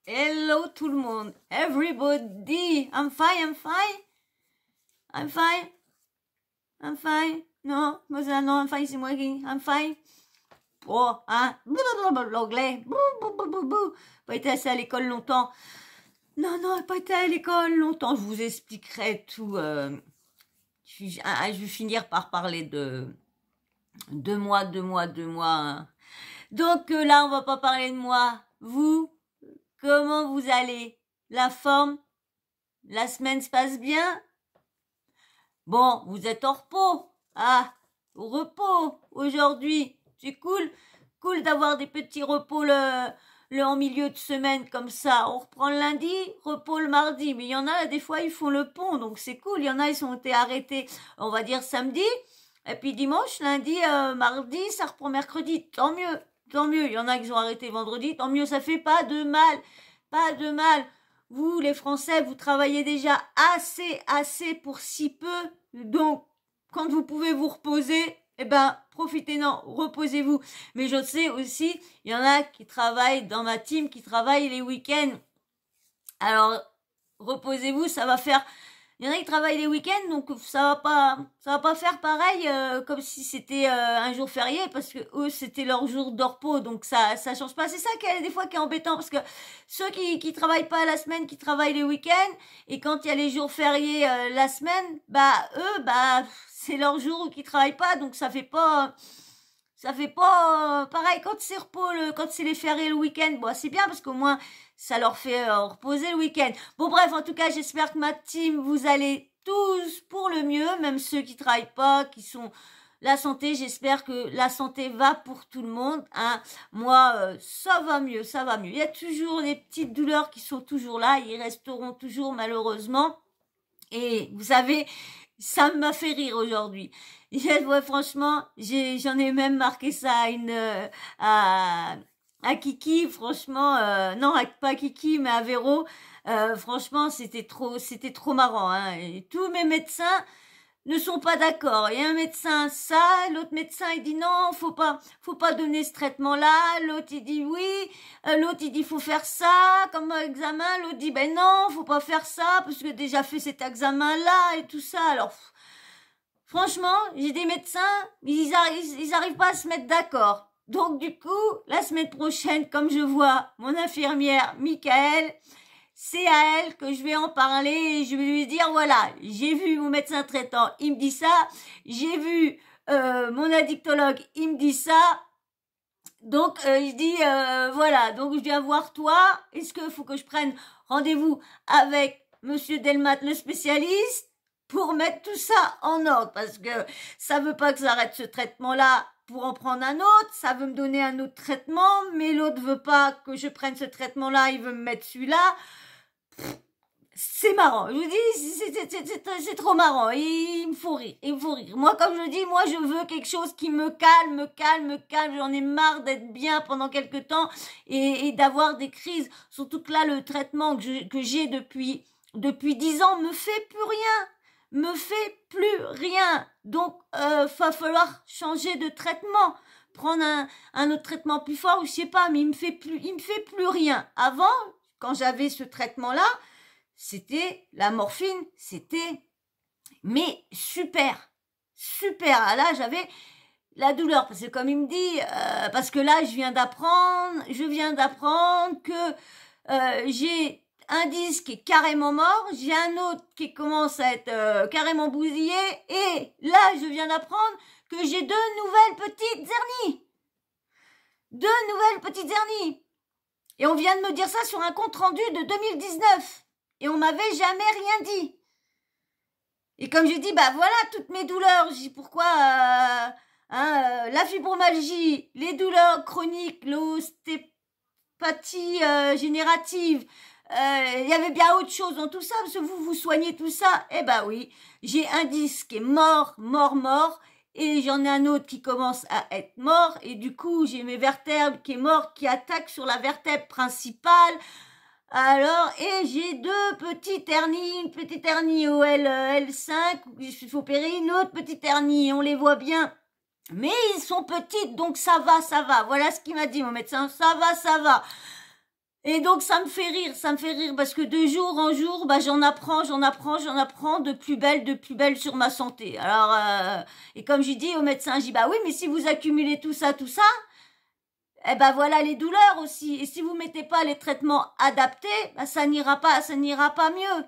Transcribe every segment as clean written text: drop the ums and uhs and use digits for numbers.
Hello tout le monde. Everybody. I'm fine, I'm fine. I'm fine. I'm fine. Non, moi c'est non, I'm fine, c'est moi qui. I'm fine. Oh, hein. L'anglais. Pas été assez à l'école longtemps. Non, pas été à l'école longtemps. Je vous expliquerai tout. Je vais finir par parler de moi. Hein. Donc là, on va pas parler de moi. Vous, comment vous allez? La forme? La semaine se passe bien? Bon, vous êtes en repos. Ah, au repos aujourd'hui. C'est cool. Cool d'avoir des petits repos le en milieu de semaine comme ça. On reprend le lundi, repos le mardi. Mais il y en a, des fois, ils font le pont. Donc c'est cool. Il y en a, ils ont été arrêtés, on va dire samedi. Et puis dimanche, lundi, mardi, ça reprend mercredi. Tant mieux. Tant mieux. Il y en a qui ont arrêté vendredi. Tant mieux. Ça fait pas de mal. Pas de mal. Vous, les Français, vous travaillez déjà assez pour si peu. Donc, quand vous pouvez vous reposer, eh ben, profitez-en, reposez-vous. Mais je sais aussi, il y en a qui travaillent dans ma team, qui travaillent les week-ends. Alors, reposez-vous, ça va faire... Il y en a qui travaillent les week-ends, donc ça va pas faire pareil comme si c'était un jour férié, parce que eux c'était leur jour de repos, donc ça change pas. C'est ça qui est des fois qui est embêtant, parce que ceux qui travaillent pas la semaine, qui travaillent les week-ends, et quand il y a les jours fériés la semaine, bah eux c'est leur jour où ils travaillent pas, donc ça fait pas pareil quand c'est repos, quand c'est les fériés le week-end. Bon, c'est bien parce qu'au moins ça leur fait reposer le week-end. Bon bref, en tout cas, j'espère que ma team, vous allez tous pour le mieux, même ceux qui travaillent pas, qui sont la santé. J'espère que la santé va pour tout le monde. Hein. Moi, ça va mieux, ça va mieux. Il y a toujours des petites douleurs qui sont toujours là, ils resteront toujours malheureusement. Et vous savez, ça m'a fait rire aujourd'hui. Ouais, franchement, j'en ai même marqué ça à Kiki, franchement, non, pas à Kiki, mais à Véro. Franchement, c'était trop marrant. Hein. Et tous mes médecins ne sont pas d'accord. Il y a un médecin ça, l'autre médecin il dit non, faut pas donner ce traitement-là. L'autre il dit oui, l'autre il dit faut faire ça comme examen. L'autre dit ben non, faut pas faire ça parce que déjà fait cet examen-là et tout ça. Alors franchement, j'ai des médecins, ils arrivent pas à se mettre d'accord. Donc du coup, la semaine prochaine, comme je vois mon infirmière Michael, c'est à elle que je vais en parler et je vais lui dire voilà, j'ai vu mon médecin traitant, il me dit ça, j'ai vu mon addictologue, il me dit ça. Donc je dis voilà, donc je viens voir toi, est-ce qu'il faut que je prenne rendez-vous avec monsieur Delmat le spécialiste pour mettre tout ça en ordre parce que ça veut pas que j'arrête ce traitement-là pour en prendre un autre, ça veut me donner un autre traitement, mais l'autre veut pas que je prenne ce traitement-là, il veut me mettre celui-là. C'est marrant, je vous dis, c'est trop marrant, il me faut rire, Moi, comme je dis, moi, je veux quelque chose qui me calme, j'en ai marre d'être bien pendant quelque temps et d'avoir des crises, surtout que là, le traitement que j'ai depuis 10 ans me fait plus rien, donc, va falloir changer de traitement, prendre un autre traitement plus fort, ou je sais pas, mais il me fait plus rien. Avant, quand j'avais ce traitement-là, c'était la morphine, mais super. Ah, là, j'avais la douleur parce que comme il me dit, parce que là, je viens d'apprendre que j'ai un disque qui est carrément mort, j'ai un autre qui commence à être carrément bousillé, et là, je viens d'apprendre que j'ai deux nouvelles petites hernies. Et on vient de me dire ça sur un compte rendu de 2019. Et on m'avait jamais rien dit. Et comme je dis, bah voilà toutes mes douleurs. Je dis pourquoi la fibromyalgie, les douleurs chroniques, l'ostéopathie générative. Il y avait bien autre chose dans tout ça, parce que vous soignez tout ça. Eh ben oui, j'ai un disque qui est mort. Et j'en ai un autre qui commence à être mort. Et du coup, j'ai mes vertèbres qui est morte, qui attaquent sur la vertèbre principale. Alors, et j'ai deux petites hernies, une petite hernie au L5, il faut opérer, une autre petite hernie, on les voit bien. Mais ils sont petites, donc ça va. Voilà ce qu'il m'a dit, mon médecin, ça va. Et donc ça me fait rire parce que de jour en jour, bah j'en apprends de plus belle sur ma santé. Alors et comme j'ai dit au médecin, j'ai dit bah oui, mais si vous accumulez tout ça, eh ben voilà les douleurs aussi. Et si vous mettez pas les traitements adaptés, bah ça n'ira pas mieux.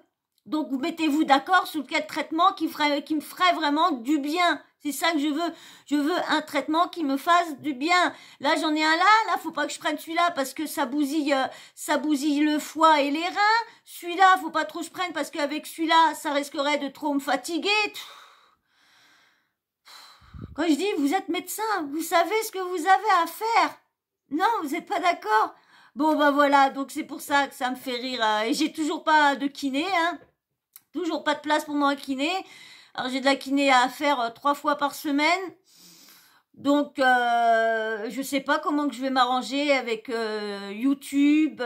Donc mettez-vous d'accord sur quel traitement qui me ferait vraiment du bien. C'est ça que je veux. Je veux un traitement qui me fasse du bien. Là, j'en ai un là, faut pas que je prenne celui-là parce que ça bousille le foie et les reins. Celui-là, faut pas trop que je prenne parce qu'avec celui-là, ça risquerait de trop me fatiguer. Quand je dis, vous êtes médecin, vous savez ce que vous avez à faire. Non, vous n'êtes pas d'accord. Bon, bah voilà, donc c'est pour ça que ça me fait rire. Et j'ai toujours pas de kiné, hein. Toujours pas de place pour moi kiné. Alors j'ai de la kiné à faire 3 fois par semaine. Donc je sais pas comment que je vais m'arranger avec YouTube,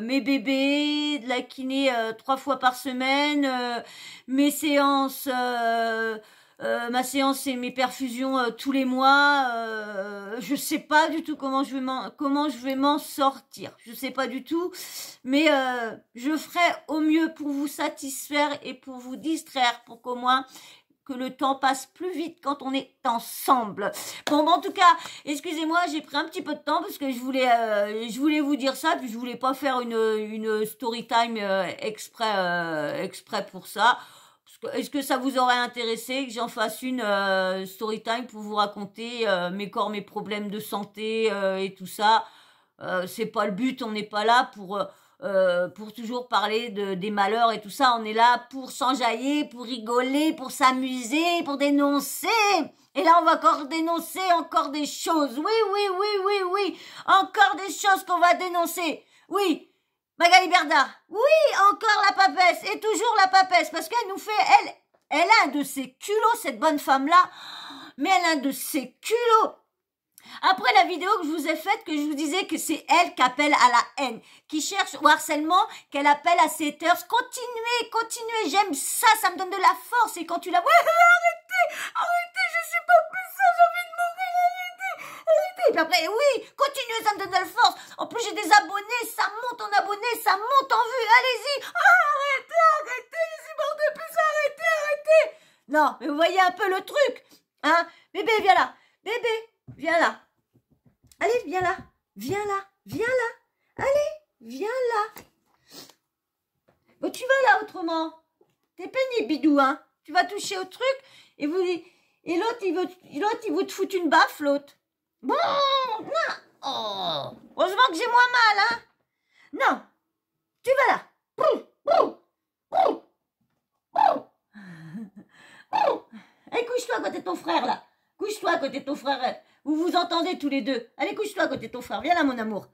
mes bébés, de la kiné 3 fois par semaine, mes séances, ma séance et mes perfusions tous les mois. Je sais pas du tout comment je vais m'en sortir. Je sais pas du tout, mais je ferai au mieux pour vous satisfaire et pour vous distraire, pour qu'au moins que le temps passe plus vite quand on est ensemble. Bon, en tout cas, excusez-moi, j'ai pris un petit peu de temps parce que je voulais vous dire ça, puis je voulais pas faire une story time exprès pour ça. Est-ce que ça vous aurait intéressé que j'en fasse une story time pour vous raconter mes problèmes de santé et tout ça? C'est pas le but, on n'est pas là pour toujours parler des malheurs et tout ça. On est là pour s'enjailler, pour rigoler, pour s'amuser, pour dénoncer. Et là, on va encore dénoncer encore des choses. Oui. Encore des choses qu'on va dénoncer. Oui. Magali Berda. Oui, encore la papesse. Et toujours la papesse. Parce qu'elle nous fait, elle a un de ses culots, cette bonne femme-là. Mais elle a un de ses culots. Après la vidéo que je vous ai faite, que je vous disais que c'est elle qui appelle à la haine, qui cherche au harcèlement, qu'elle appelle à ses haters. Continuez, j'aime ça, ça me donne de la force. Et quand tu la vois, arrêtez, je suis pas plus ça, j'ai envie de mourir, arrêtez. Et puis après, oui, continuez, ça me donne de la force. En plus, j'ai des abonnés, ça monte en abonnés, ça monte en vues, allez-y. Arrêtez, je supporte plus, arrêtez. Non, mais vous voyez un peu le truc, hein. Bébé, viens là. Viens là. Allez, viens là. Allez, viens là. Bon, tu vas là autrement. T'es pénible, bidou, hein. Tu vas toucher au truc et l'autre, il veut te foutre une baffe, l'autre. Bon, non. Oh. Heureusement que j'ai moins mal, hein. Non. Tu vas là. Allez, couche-toi à côté de ton frère, là. Couche-toi à côté de ton frère. Vous vous entendez tous les deux. Allez, couche-toi à côté de ton frère. Viens là, mon amour.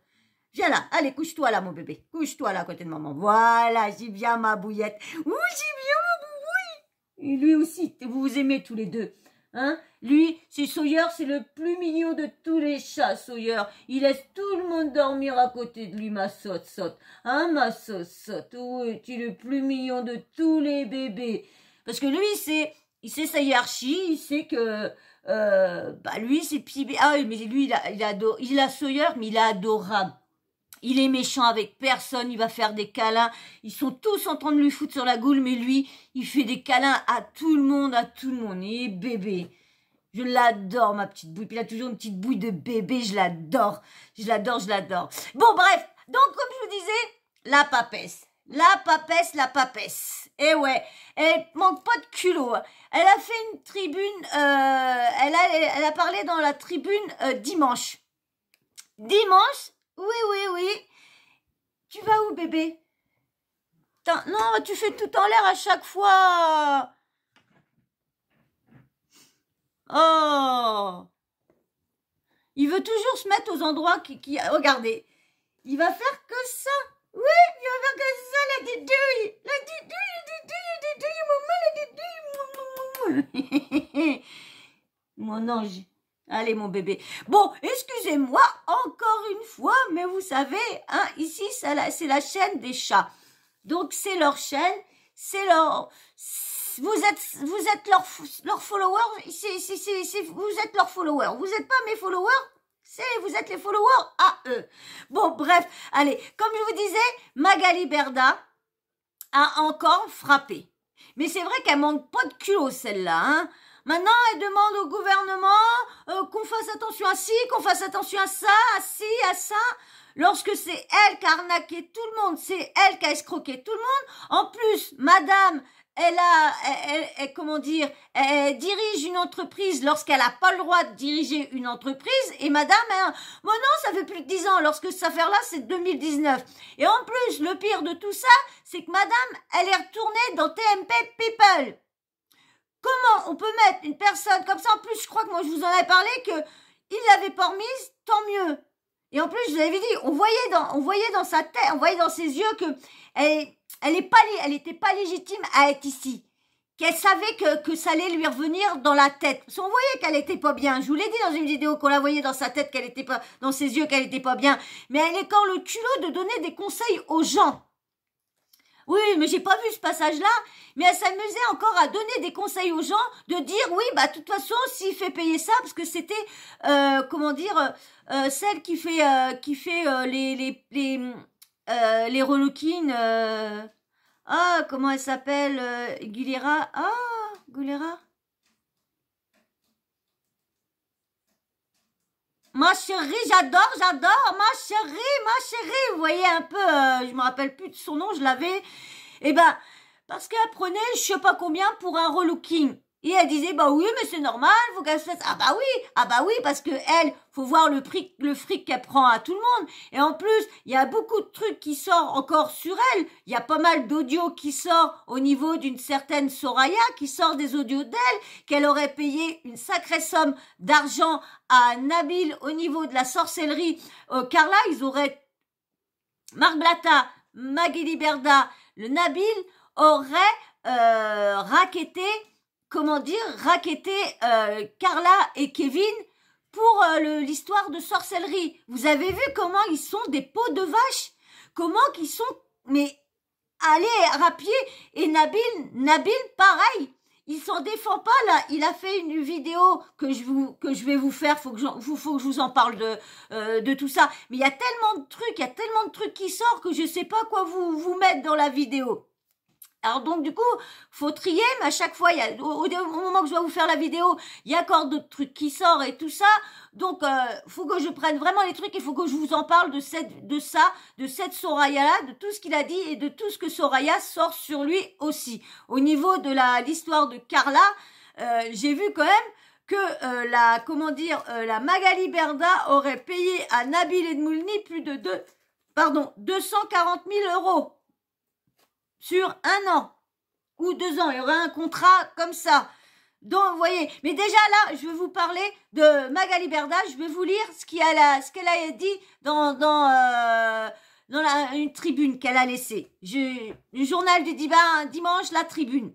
Viens là. Allez, couche-toi là, mon bébé. Couche-toi là à côté de maman. Voilà, j'y viens, ma bouillette. Oui, j'y viens, ma bouille. Et lui aussi, vous vous aimez tous les deux. Hein? Lui, c'est Sawyer, c'est le plus mignon de tous les chats, Sawyer. Il laisse tout le monde dormir à côté de lui, ma sotte. Hein, ma sotte. Oui, tu es le plus mignon de tous les bébés. Parce que lui, il sait sa hiérarchie, il sait que lui c'est Pibé. Ah oui, mais lui il a Sawyer, mais il est adorable. Il est méchant avec personne, il va faire des câlins. Ils sont tous en train de lui foutre sur la goule, mais lui, il fait des câlins à tout le monde. Et bébé, je l'adore, ma petite bouille. Puis il a toujours une petite bouille de bébé, je l'adore. Bon, bref, donc comme je vous disais, la papesse. Et ouais, elle manque pas de culot. Elle a fait une tribune, elle a parlé dans la tribune dimanche. Dimanche? Oui. Tu vas où, bébé? Non, tu fais tout en l'air à chaque fois. Oh. Il veut toujours se mettre aux endroits qui... Regardez, il va faire que ça. Oui, il va faire que ça, la didouille, maman, mon ange. Allez, mon bébé. Bon, excusez-moi encore une fois, mais vous savez, hein, ici, c'est la chaîne des chats. Donc, c'est leur chaîne, c'est leur... Vous êtes leurs followers, vous êtes leurs followers. Vous n'êtes pas mes followers, Vous êtes les followers à eux. Bon, bref, allez, comme je vous disais, Magali Berda a encore frappé. Mais c'est vrai qu'elle manque pas de culot, celle-là, hein. Maintenant, elle demande au gouvernement qu'on fasse attention à ci, qu'on fasse attention à ça, à ci, à ça. Lorsque c'est elle qui a arnaqué tout le monde, c'est elle qui a escroqué tout le monde. En plus, madame, elle dirige une entreprise lorsqu'elle n'a pas le droit de diriger une entreprise. Et madame, bon non, ça fait plus de 10 ans. Lorsque cette affaire-là, c'est 2019. Et en plus, le pire de tout ça, c'est que madame, elle est retournée dans TMP People. Comment on peut mettre une personne comme ça? En plus, je crois que moi, je vous en avais parlé qu'il l'avait pas remise, tant mieux. Et en plus, je vous avais dit, on voyait dans sa tête, on voyait dans ses yeux que elle était pas légitime à être ici. Qu'elle savait que ça allait lui revenir dans la tête. Parce qu'on voyait qu'elle était pas bien. Je vous l'ai dit dans une vidéo qu'on la voyait dans sa tête, qu'elle était pas, dans ses yeux, qu'elle était pas bien. Mais elle est encore le culot de donner des conseils aux gens. Oui, mais j'ai pas vu ce passage-là, mais elle s'amusait encore à donner des conseils aux gens, de dire, oui, bah, de toute façon, s'il fait payer ça, parce que c'était, celle qui fait les relookings, comment elle s'appelle, Gulera, Gulera. Ma chérie, j'adore, ma chérie, vous voyez un peu, je me rappelle plus de son nom, je l'avais, eh ben, parce qu'elle prenait je sais pas combien pour un relooking, et elle disait, bah oui, mais c'est normal, faut qu'elle se fasse, ah bah oui, parce que elle, faut voir le fric qu'elle prend à tout le monde, et en plus, il y a beaucoup de trucs qui sortent encore sur elle, il y a pas mal d'audios qui sortent au niveau d'une certaine Soraya, qui sort des audios d'elle, qu'elle aurait payé une sacrée somme d'argent à Nabil au niveau de la sorcellerie. Carla, ils auraient, Marc Blatta, Magali Berda, le Nabil aurait racketté Carla et Kevin pour l'histoire de sorcellerie. Vous avez vu comment ils sont des peaux de vache? Comment qu'ils sont, mais allez, rapier. Et Nabil, pareil. Il s'en défend pas, là. Il a fait une vidéo que je vais vous faire. Faut que je vous en parle de tout ça. Mais il y a tellement de trucs qui sortent que je sais pas quoi vous mettre dans la vidéo. Alors donc du coup, faut trier, mais à chaque fois, au moment que je vais vous faire la vidéo, il y a encore d'autres trucs qui sortent et tout ça. Donc, faut que je prenne vraiment les trucs, il faut que je vous en parle de cette Soraya-là, de tout ce qu'il a dit et de tout ce que Soraya sort sur lui aussi. Au niveau de l'histoire de Carla, j'ai vu quand même que la Magali Berda aurait payé à Nabil Edmoulni plus de 240 000 € sur 1 an ou 2 ans. Il y aurait un contrat comme ça. Donc, vous voyez, mais déjà là, je vais vous parler de Magali Berda. Je vais vous lire ce qu'elle a dit dans une tribune qu'elle a laissée. Le journal du dimanche, la tribune.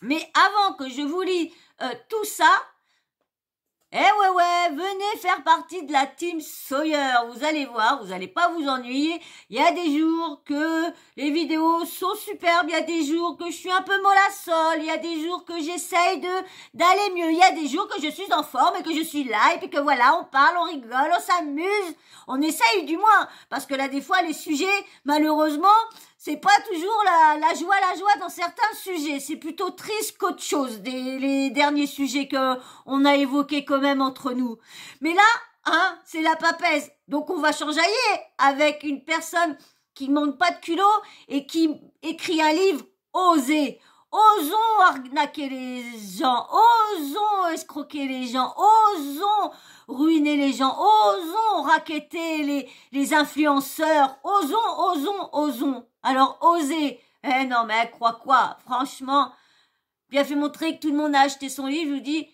Mais avant que je vous lis tout ça, venez faire partie de la team Sawyer. Vous allez voir, vous allez pas vous ennuyer. Il y a des jours que les vidéos sont superbes, il y a des jours que je suis un peu mollassole, il y a des jours que j'essaye d'aller mieux, il y a des jours que je suis en forme et que je suis là et puis que voilà, on parle, on rigole, on s'amuse, on essaye du moins. Parce que là, des fois, les sujets, malheureusement, c'est pas toujours la joie dans certains sujets. C'est plutôt triste qu'autre chose, les derniers sujets que on a évoqués quand même entre nous. Mais là, c'est la papaise. Donc on va s'enjailler avec une personne qui ne manque pas de culot et qui écrit un livre osé. Osons arnaquer les gens, osons escroquer les gens, osons ruiner les gens, osons racketter les influenceurs, osons. Alors, osez. Non, mais elle croit quoi? Franchement, bien fait montrer que tout le monde a acheté son livre. Je vous dis,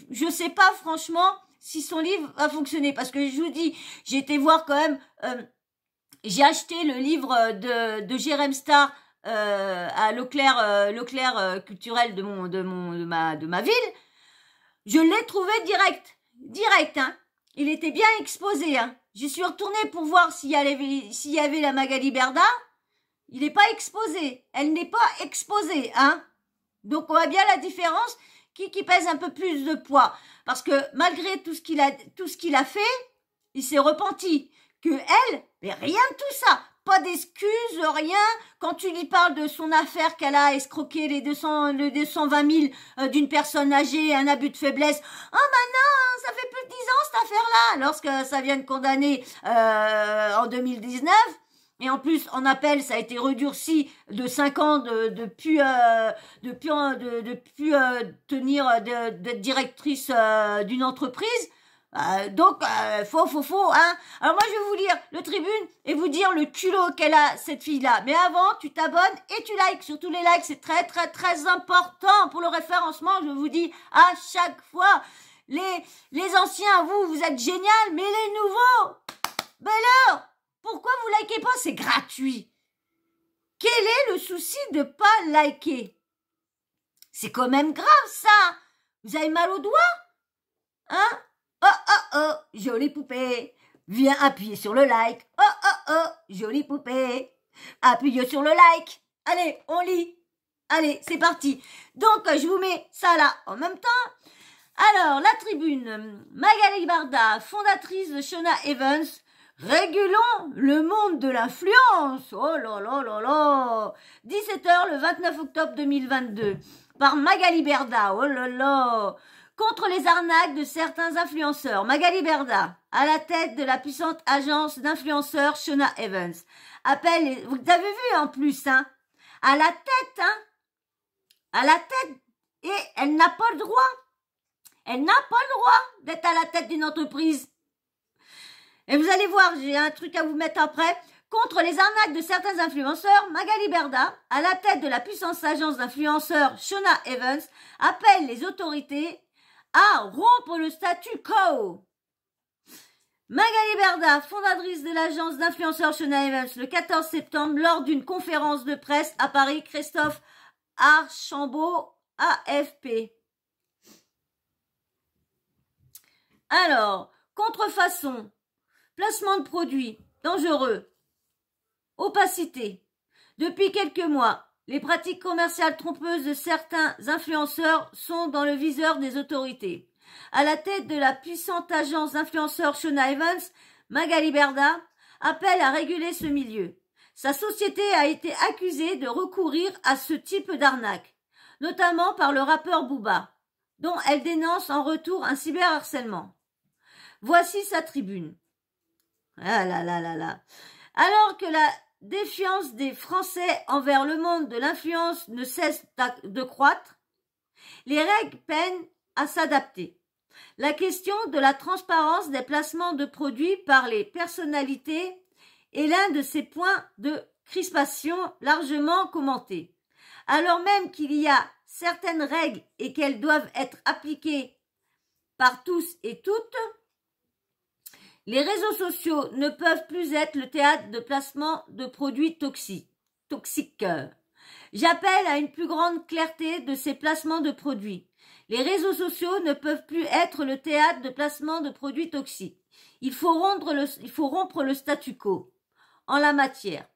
je sais pas franchement si son livre va fonctionner. Parce que je vous dis, j'ai été voir quand même, j'ai acheté le livre de Jérém Star à Leclerc culturel de ma ville. Je l'ai trouvé direct, hein. Il était bien exposé, hein. Je suis retournée pour voir s'il y avait la Magali Berda. Il n'est pas exposé. Elle n'est pas exposée, hein. Donc, on voit bien la différence qui pèse un peu plus de poids. Parce que malgré tout ce qu'il a fait, il s'est repenti. Que elle, mais rien de tout ça. Pas d'excuses, rien. Quand tu lui parles de son affaire qu'elle a escroqué les 220 000 d'une personne âgée, un abus de faiblesse. Oh, non, ça fait plus de 10 ans cette affaire-là. Lorsque ça vient de condamner en 2019. Et en plus, en appel, ça a été redurci de 5 ans de plus tenir d'être directrice d'une entreprise. Donc, faux, hein. Alors moi, je vais vous lire le Tribune et vous dire le culot qu'elle a, cette fille-là. Mais avant, tu t'abonnes et tu likes. Surtout les likes, c'est très, très, très important pour le référencement. Je vous dis à chaque fois. Les anciens, vous êtes génial, mais les nouveaux, ben alors, pourquoi vous likez pas? C'est gratuit. Quel est le souci de pas liker? C'est quand même grave, ça. Vous avez mal aux doigts? Hein? Oh, jolie poupée. Viens appuyer sur le like. Oh, jolie poupée. Appuyez sur le like. Allez, on lit. Allez, c'est parti. Donc, je vous mets ça là en même temps. Alors, la Tribune. Magali Berda, fondatrice de Shona Evans. Régulons le monde de l'influence. Oh là là là là. 17h le 29 octobre 2022. Par Magali Berda. Oh là là. Contre les arnaques de certains influenceurs, Magali Berda, à la tête de la puissante agence d'influenceurs Shona Evans, appelle, vous avez vu en plus, hein, à la tête, et elle n'a pas le droit. Elle n'a pas le droit d'être à la tête d'une entreprise. Et vous allez voir, j'ai un truc à vous mettre après. Contre les arnaques de certains influenceurs, Magali Berda, à la tête de la puissante agence d'influenceurs Shona Evans, appelle les autorités à rompre le statu quo. Magali Berda, fondatrice de l'agence d'influenceurs Shona Evans, le 14 septembre, lors d'une conférence de presse à Paris, Christophe Archambault, AFP. Alors, contrefaçon, placement de produits, dangereux, opacité. Depuis quelques mois, les pratiques commerciales trompeuses de certains influenceurs sont dans le viseur des autorités. À la tête de la puissante agence d'influenceurs Shona Evans, Magali Berda appelle à réguler ce milieu. Sa société a été accusée de recourir à ce type d'arnaque, notamment par le rappeur Booba, dont elle dénonce en retour un cyberharcèlement. Voici sa tribune. Ah là là là là. Alors que la défiance des Français envers le monde de l'influence ne cesse de croître, les règles peinent à s'adapter. La question de la transparence des placements de produits par les personnalités est l'un de ces points de crispation largement commentés. Alors même qu'il y a certaines règles et qu'elles doivent être appliquées par tous et toutes, les réseaux sociaux ne peuvent plus être le théâtre de placement de produits toxiques. J'appelle à une plus grande clarté de ces placements de produits. Les réseaux sociaux ne peuvent plus être le théâtre de placement de produits toxiques. Il faut rompre le statu quo en la matière.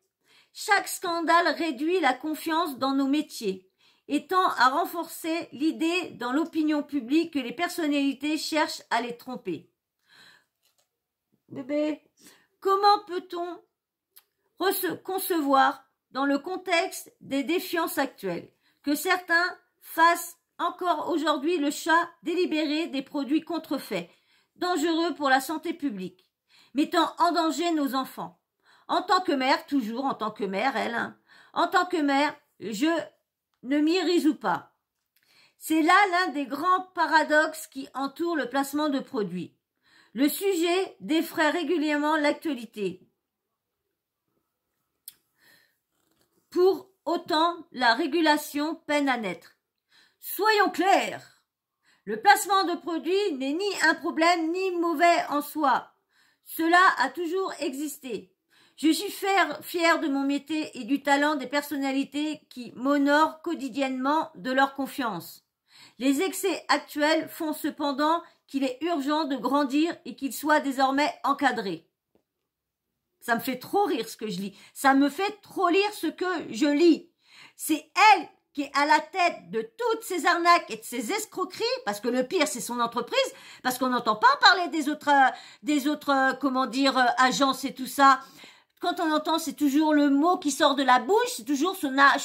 Chaque scandale réduit la confiance dans nos métiers et tend à renforcer l'idée dans l'opinion publique que les personnalités cherchent à les tromper. Bébé, comment peut-on concevoir, dans le contexte des défiances actuelles, que certains fassent encore aujourd'hui le chat délibéré des produits contrefaits, dangereux pour la santé publique, mettant en danger nos enfants? En tant que mère, toujours en tant que mère, elle, hein, en tant que mère, je ne m'y résous pas. C'est là l'un des grands paradoxes qui entourent le placement de produits. Le sujet défraie régulièrement l'actualité. Pour autant, la régulation peine à naître. Soyons clairs, le placement de produits n'est ni un problème ni mauvais en soi. Cela a toujours existé. Je suis fière de mon métier et du talent des personnalités qui m'honorent quotidiennement de leur confiance. Les excès actuels font cependant qu'il est urgent de grandir et qu'il soit désormais encadré. Ça me fait trop rire ce que je lis. Ça me fait trop lire ce que je lis. C'est elle qui est à la tête de toutes ces arnaques et de ces escroqueries, parce que le pire, c'est son entreprise, parce qu'on n'entend pas parler des autres, comment dire, agences et tout ça. Quand on entend, c'est toujours le mot qui sort de la bouche, c'est toujours Shona,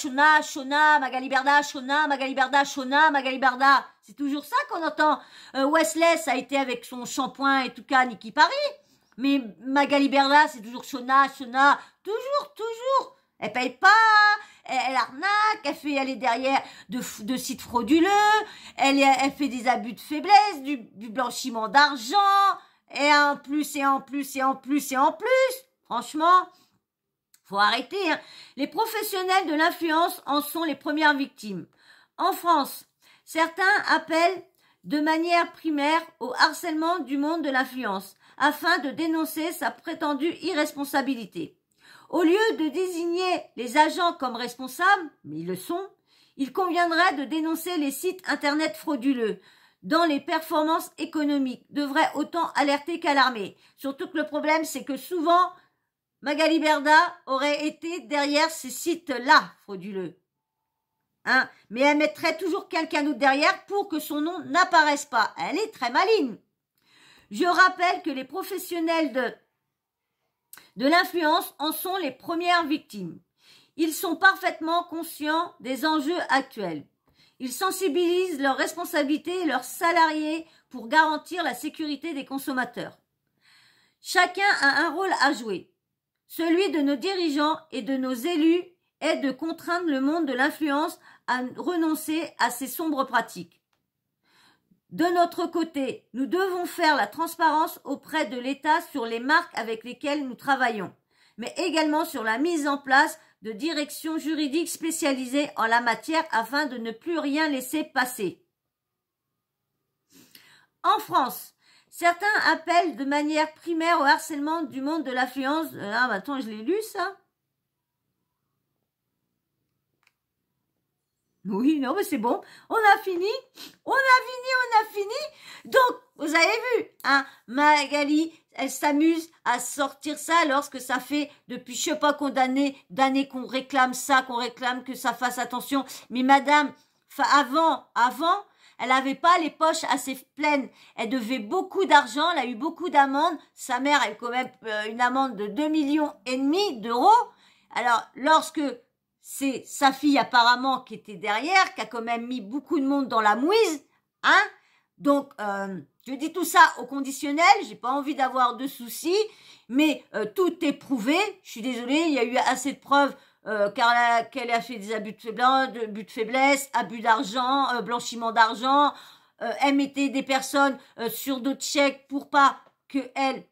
Magali Berda, Shona, Magali Berda, Shona, Magali Berda. C'est toujours ça qu'on entend. Wesley, ça a été avec son shampoing et tout cas, Nikki Paris. Mais Magali Berda, c'est toujours Shona, toujours. Elle paye pas, elle arnaque, elle est derrière de sites frauduleux, elle fait des abus de faiblesse, du blanchiment d'argent, et en plus. Franchement, faut arrêter. Hein. Les professionnels de l'influence en sont les premières victimes. En France, certains appellent de manière primaire au harcèlement du monde de l'influence, afin de dénoncer sa prétendue irresponsabilité. Au lieu de désigner les agents comme responsables, mais ils le sont, il conviendrait de dénoncer les sites internet frauduleux, dont les performances économiques devraient autant alerter qu'alarmer. Surtout que le problème, c'est que souvent, Magali Berda aurait été derrière ces sites-là frauduleux. Hein? Mais elle mettrait toujours quelqu'un d'autre derrière pour que son nom n'apparaisse pas. Elle est très maligne. Je rappelle que les professionnels de l'influence en sont les premières victimes. Ils sont parfaitement conscients des enjeux actuels. Ils sensibilisent leurs responsabilités et leurs salariés pour garantir la sécurité des consommateurs. Chacun a un rôle à jouer. Celui de nos dirigeants et de nos élus est de contraindre le monde de l'influence à renoncer à ces sombres pratiques. De notre côté, nous devons faire la transparence auprès de l'État sur les marques avec lesquelles nous travaillons, mais également sur la mise en place de directions juridiques spécialisées en la matière afin de ne plus rien laisser passer. En France, certains appellent de manière primaire au harcèlement du monde de l'influence. Ah, attends, je l'ai lu ça. Oui, non, mais c'est bon. On a fini. Donc, vous avez vu, hein, Magali, elle s'amuse à sortir ça lorsque ça fait depuis je sais pas combien d'années qu'on réclame ça, qu'on réclame que ça fasse attention. Mais madame, avant, elle avait pas les poches assez pleines. Elle devait beaucoup d'argent, elle a eu beaucoup d'amendes. Sa mère a eu quand même une amende de 2,5 millions d'euros. Alors, lorsque c'est sa fille apparemment qui était derrière, qui a quand même mis beaucoup de monde dans la mouise, hein. Donc, je dis tout ça au conditionnel, j'ai pas envie d'avoir de soucis, mais tout est prouvé. Je suis désolée, il y a eu assez de preuves qu'elle a fait des abus de faiblesse, abus d'argent, blanchiment d'argent. Elle mettait des personnes sur d'autres chèques pour pas qu'elle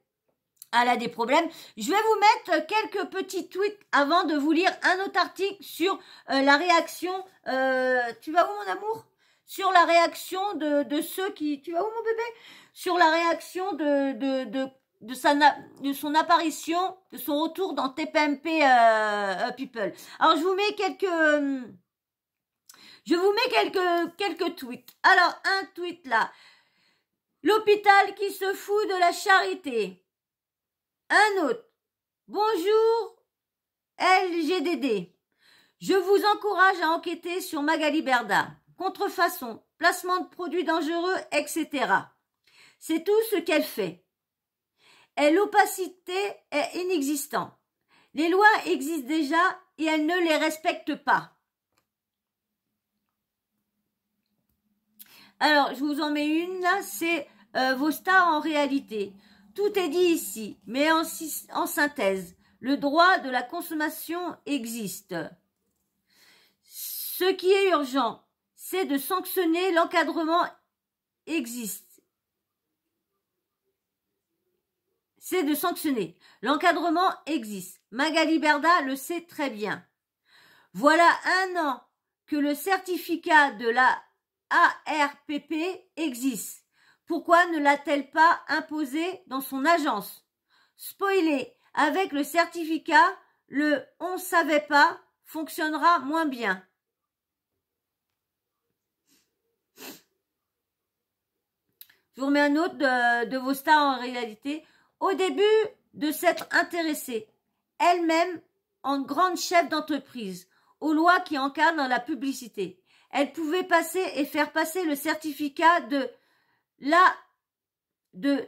a des problèmes. Je vais vous mettre quelques petits tweets avant de vous lire un autre article sur la réaction. Tu vas où mon amour? Sur la réaction de ceux qui... Tu vas où mon bébé? Sur la réaction de son apparition, de son retour dans TPMP People. Alors je vous mets quelques tweets. Alors un tweet là. L'hôpital qui se fout de la charité. Un autre. Bonjour LGDD. Je vous encourage à enquêter sur Magali Berda. Contrefaçon, placement de produits dangereux, etc. C'est tout ce qu'elle fait. Et l'opacité est inexistante. Les lois existent déjà et elle ne les respecte pas. Alors, je vous en mets une là, c'est vos stars en réalité. Tout est dit ici, mais en synthèse. Le droit de la consommation existe. Ce qui est urgent, c'est de sanctionner, l'encadrement existe. C'est de sanctionner. L'encadrement existe. Magali Berda le sait très bien. Voilà 1 an que le certificat de la ARPP existe. Pourquoi ne l'a-t-elle pas imposé dans son agence? Spoiler, avec le certificat, le « on ne savait pas » fonctionnera moins bien. Je vous remets un autre de vos stars en réalité. Au début de s'être intéressée, elle-même en grande chef d'entreprise, aux lois qui encadrent la publicité. Elle pouvait passer et faire passer le certificat de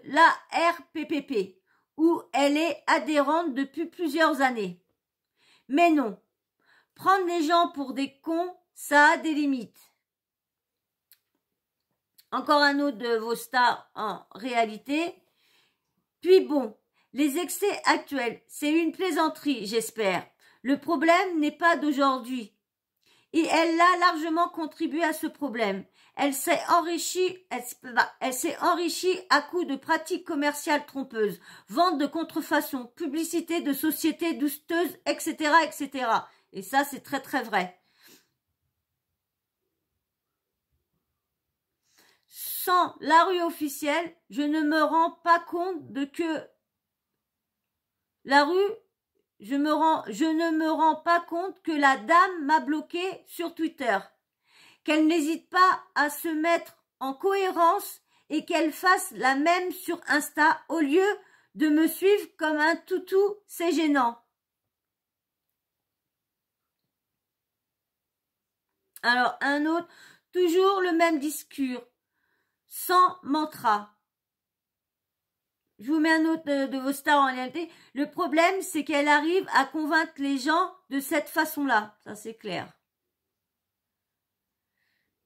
l'ARPPP, où elle est adhérente depuis plusieurs années. Mais non, prendre les gens pour des cons, ça a des limites. Encore un autre de vos stars en réalité. Puis bon, les excès actuels, c'est une plaisanterie, j'espère. Le problème n'est pas d'aujourd'hui. Et elle a largement contribué à ce problème. Elle s'est enrichie à coup de pratiques commerciales trompeuses, vente de contrefaçon, publicité de sociétés douteuses, etc., etc. Et ça, c'est très très vrai. Sans la rue officielle, je ne me rends pas compte de que la rue, je ne me rends pas compte que la dame m'a bloqué sur Twitter. Qu'elle n'hésite pas à se mettre en cohérence et qu'elle fasse la même sur Insta au lieu de me suivre comme un toutou, c'est gênant. Alors, un autre, toujours le même discours, sans mantra. Je vous mets un autre de vos stars en réalité. Le problème, c'est qu'elle arrive à convaincre les gens de cette façon-là. Ça, c'est clair.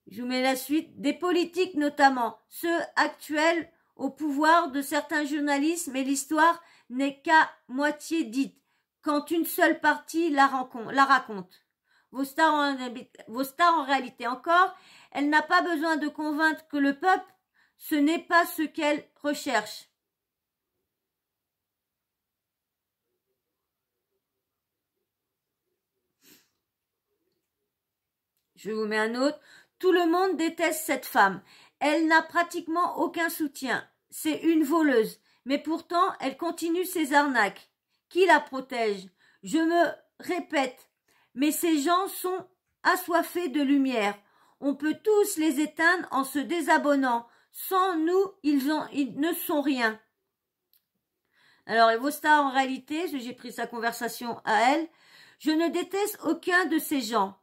Je vous mets la suite. Des politiques notamment, ceux actuels au pouvoir, de certains journalistes, mais l'histoire n'est qu'à moitié dite, quand une seule partie la raconte. Vos stars en réalité encore, elle n'a pas besoin de convaincre que le peuple, ce n'est pas ce qu'elle recherche. Je vous mets un autre. Tout le monde déteste cette femme. Elle n'a pratiquement aucun soutien. C'est une voleuse. Mais pourtant, elle continue ses arnaques. Qui la protège? Je me répète, mais ces gens sont assoiffés de lumière. On peut tous les éteindre en se désabonnant. Sans nous, ils ne sont rien. Alors, et vos stars en réalité, j'ai pris sa conversation à elle, je ne déteste aucun de ces gens.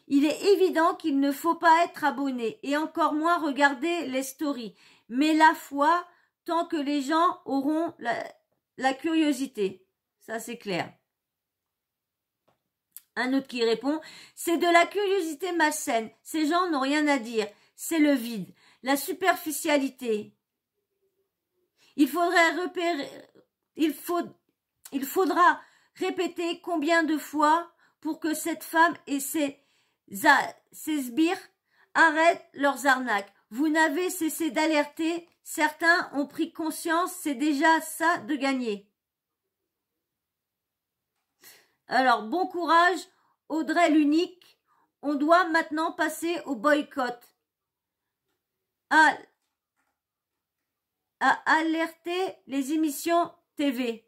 Il est évident qu'il ne faut pas être abonné et encore moins regarder les stories. Mais la foi, tant que les gens auront la curiosité. Ça, c'est clair. Un autre qui répond, c'est de la curiosité malsaine. Ces gens n'ont rien à dire. C'est le vide, la superficialité. Il faudra répéter combien de fois pour que cette femme et ses sbires arrêtent leurs arnaques. Vous n'avez cessé d'alerter. Certains ont pris conscience. C'est déjà ça de gagner. Alors, bon courage, Audrey l'unique. On doit maintenant passer au boycott. À alerter les émissions TV.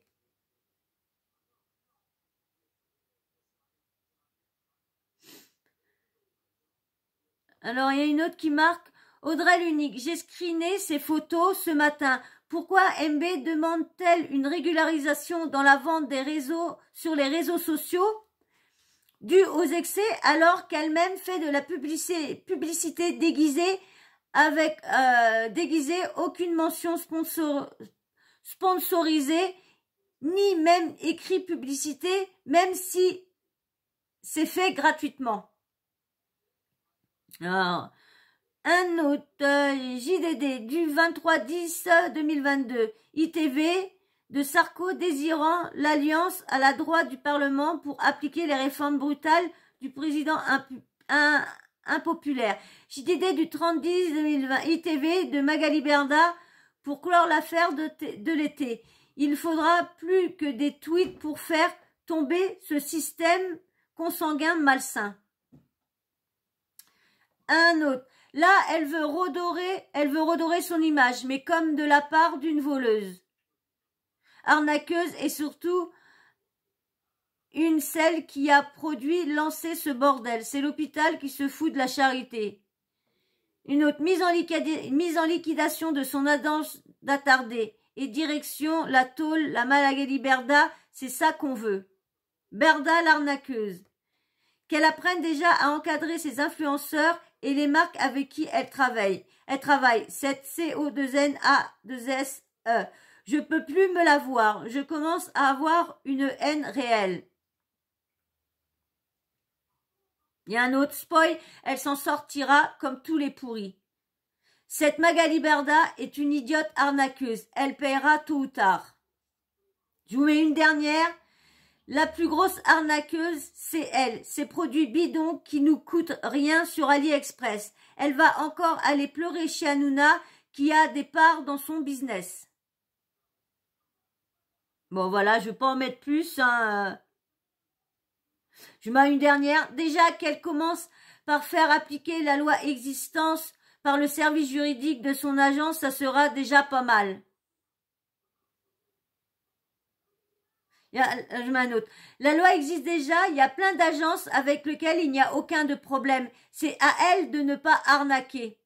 Alors, il y a une autre qui marque Audrey l'unique. J'ai screené ces photos ce matin. Pourquoi MB demande-t-elle une régularisation dans la vente des réseaux sur les réseaux sociaux due aux excès alors qu'elle-même fait de la publicité déguisée avec aucune mention sponsorisée ni même écrit publicité, même si c'est fait gratuitement. Alors, un autre JDD du 23/10/2022, ITV de Sarko désirant l'alliance à la droite du Parlement pour appliquer les réformes brutales du président impopulaire. JDD du 30/10/2020, ITV de Magali Berda pour clore l'affaire de l'été. Il faudra plus que des tweets pour faire tomber ce système consanguin malsain. Un autre. Là, elle veut redorer son image, mais comme de la part d'une voleuse, arnaqueuse et surtout celle qui a lancé ce bordel. C'est l'hôpital qui se fout de la charité. Une autre mise en liquidation de son audience d'attardé et direction la tôle, la Magali Berda, c'est ça qu'on veut. Berda l'arnaqueuse. Qu'elle apprenne déjà à encadrer ses influenceurs et les marques avec qui elle travaille. Elle travaille. Cette CO2NA2SE. Je peux plus me la voir. Je commence à avoir une haine réelle. Il y a un autre spoil. Elle s'en sortira comme tous les pourris. Cette Magali Berda est une idiote arnaqueuse. Elle paiera tôt ou tard. Je vous mets une dernière. La plus grosse arnaqueuse, c'est elle. Ces produits bidons qui nous coûtent rien sur AliExpress. Elle va encore aller pleurer chez Hanouna qui a des parts dans son business. Bon voilà, je ne vais pas en mettre plus. Hein. Je mets une dernière. Déjà qu'elle commence par faire appliquer la loi existence par le service juridique de son agence, ça sera déjà pas mal. Je mets un autre. La loi existe déjà, il y a plein d'agences avec lesquelles il n'y a aucun de problème. C'est à elle de ne pas arnaquer.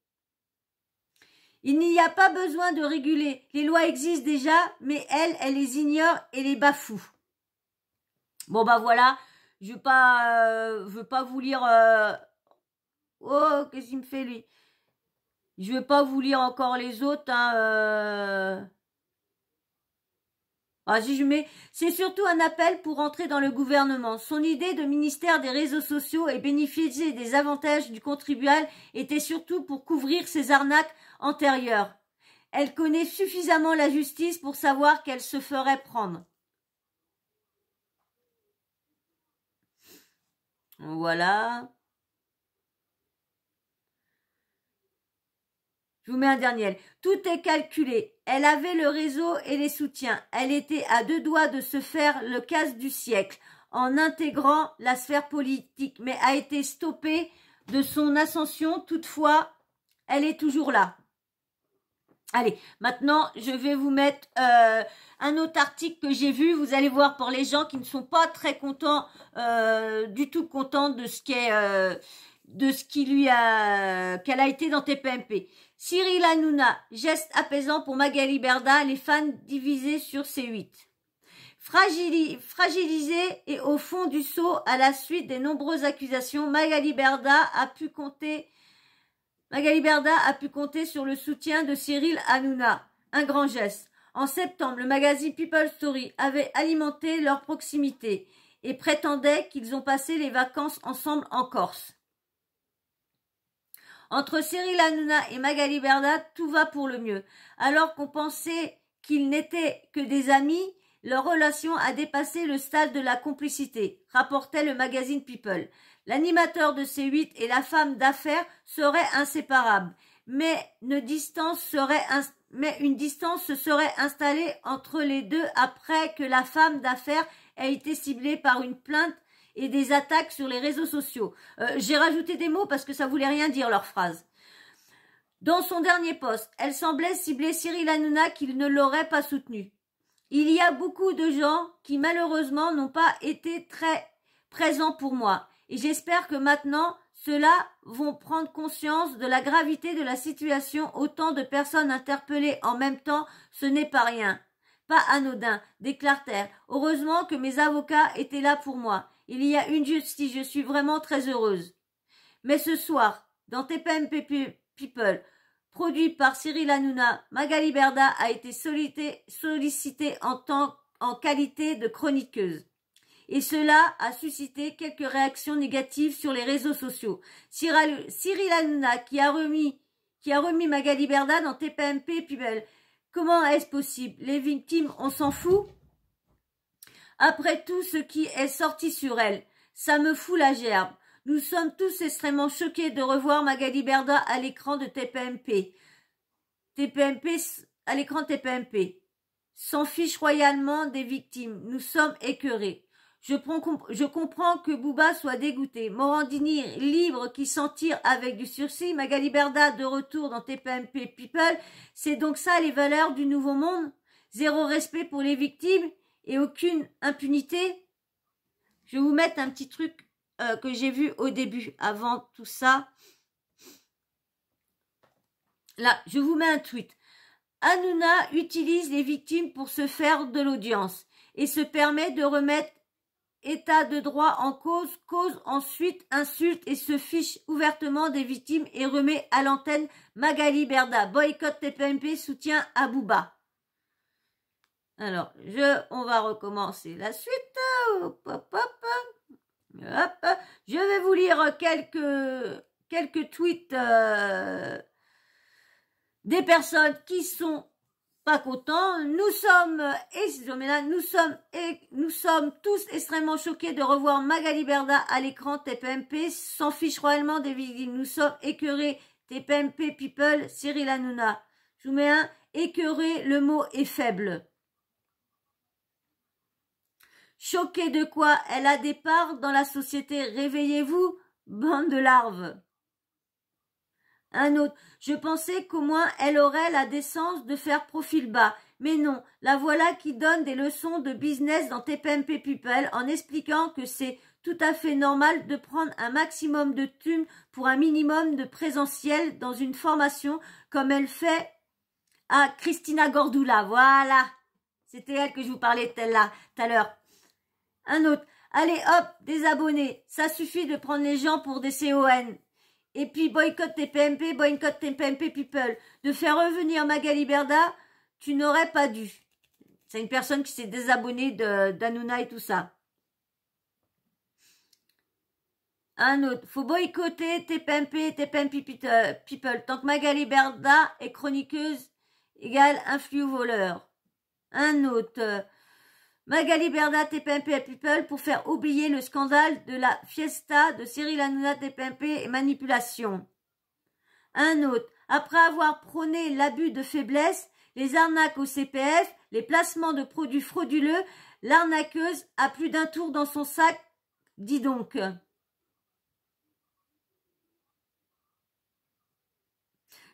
Il n'y a pas besoin de réguler. Les lois existent déjà, mais elle les ignore et les bafoue. Bon bah voilà, je veux pas vous lire... Oh, qu'est-ce qu'il me fait lui? Je veux pas vous lire encore les autres, hein, Ah, si je mets, c'est surtout un appel pour entrer dans le gouvernement. Son idée de ministère des réseaux sociaux et bénéficier des avantages du contribuable était surtout pour couvrir ses arnaques antérieures. Elle connaît suffisamment la justice pour savoir qu'elle se ferait prendre. Voilà. Je vous mets un dernier. Tout est calculé. Elle avait le réseau et les soutiens. Elle était à deux doigts de se faire le casse du siècle en intégrant la sphère politique, mais a été stoppée de son ascension. Toutefois, elle est toujours là. Allez, maintenant, je vais vous mettre un autre article que j'ai vu. Vous allez voir pour les gens qui ne sont pas très contents, du tout contents de ce qu'elle a été dans TPMP. Cyril Hanouna, geste apaisant pour Magali Berda, les fans divisés sur C8. Fragilisée et au fond du seau à la suite des nombreuses accusations, Magali Berda a pu compter sur le soutien de Cyril Hanouna. Un grand geste. En septembre, le magazine People Story avait alimenté leur proximité et prétendait qu'ils ont passé les vacances ensemble en Corse. Entre Cyril Hanouna et Magali Berda, tout va pour le mieux. Alors qu'on pensait qu'ils n'étaient que des amis, leur relation a dépassé le stade de la complicité, rapportait le magazine People. L'animateur de C8 et la femme d'affaires seraient inséparables, mais une distance se serait installée entre les deux après que la femme d'affaires ait été ciblée par une plainte et des attaques sur les réseaux sociaux. J'ai rajouté des mots parce que ça voulait rien dire leur phrase. Dans son dernier post, elle semblait cibler Cyril Hanouna qu'il ne l'aurait pas soutenu. Il y a beaucoup de gens qui malheureusement n'ont pas été très présents pour moi et j'espère que maintenant ceux-là vont prendre conscience de la gravité de la situation. Autant de personnes interpellées en même temps, ce n'est pas rien. Pas anodin, déclare-t-elle. Heureusement que mes avocats étaient là pour moi. Il y a une justice, je suis vraiment très heureuse. Mais ce soir, dans TPMP People, produit par Cyril Hanouna, Magali Berda a été sollicitée en qualité de chroniqueuse. Et cela a suscité quelques réactions négatives sur les réseaux sociaux. Cyril Hanouna qui a remis Magali Berda dans TPMP People. Comment est-ce possible? Les victimes, on s'en fout? Après tout ce qui est sorti sur elle, ça me fout la gerbe. Nous sommes tous extrêmement choqués de revoir Magali Berda à l'écran de TPMP. À l'écran de TPMP. S'en fiche royalement des victimes. Nous sommes écœurés. Je comprends que Bouba soit dégoûté. Morandini libre qui s'en tire avec du sursis. Magali Berda de retour dans TPMP People. C'est donc ça les valeurs du nouveau monde? Zéro respect pour les victimes et aucune impunité? Je vais vous mettre un petit truc que j'ai vu au début, avant tout ça. Là, je vous mets un tweet. Hanouna utilise les victimes pour se faire de l'audience et se permet de remettre état de droit en cause, cause ensuite, insulte et se fiche ouvertement des victimes et remet à l'antenne Magali Berda. Boycott TPMP, soutien à Booba. Alors, on va recommencer la suite. Hop, hop, hop. Hop. Je vais vous lire quelques tweets des personnes qui sont pas contents. Nous sommes tous extrêmement choqués de revoir Magali Berda à l'écran. TPMP s'en fiche royalement des victimes. Nous sommes écœurés. TPMP people, Cyril Hanouna. Je vous mets un écœuré, le mot est faible. Choqué de quoi? Elle a des parts dans la société. Réveillez-vous, bande de larves. Un autre. Je pensais qu'au moins elle aurait la décence de faire profil bas. Mais non, la voilà qui donne des leçons de business dans TPMP People en expliquant que c'est tout à fait normal de prendre un maximum de thunes pour un minimum de présentiel dans une formation comme elle fait à Christina Gordoula. Voilà. C'était elle que je vous parlais tout à l'heure. Un autre. Allez hop, des abonnés. Ça suffit de prendre les gens pour des CON. Et puis boycott TPMP People. De faire revenir Magali Berda, tu n'aurais pas dû. C'est une personne qui s'est désabonnée d'Hanouna et tout ça. Un autre. Faut boycotter TPMP People. Tant que Magali Berda est chroniqueuse égale influx voleur. Un autre. Magali Berda, TPMP People, pour faire oublier le scandale de la fiesta de Cyril Hanouna, TPMP et manipulation. Un autre. Après avoir prôné l'abus de faiblesse, les arnaques au CPF, les placements de produits frauduleux, l'arnaqueuse a plus d'un tour dans son sac. Dis donc.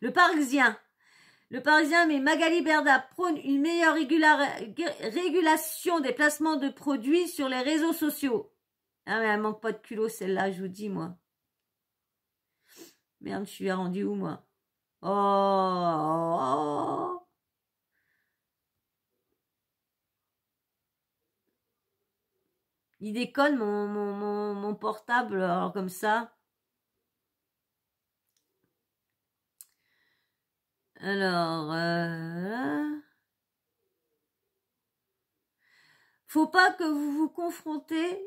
Le Parisien. Le Parisien, mais Magali Berda prône une meilleure régulation des placements de produits sur les réseaux sociaux. Ah, mais elle manque pas de culot, celle-là, je vous dis, moi. Merde, je suis rendu où, moi? Oh. Il déconne, mon portable, alors, comme ça. Alors, faut pas que vous vous confrontez.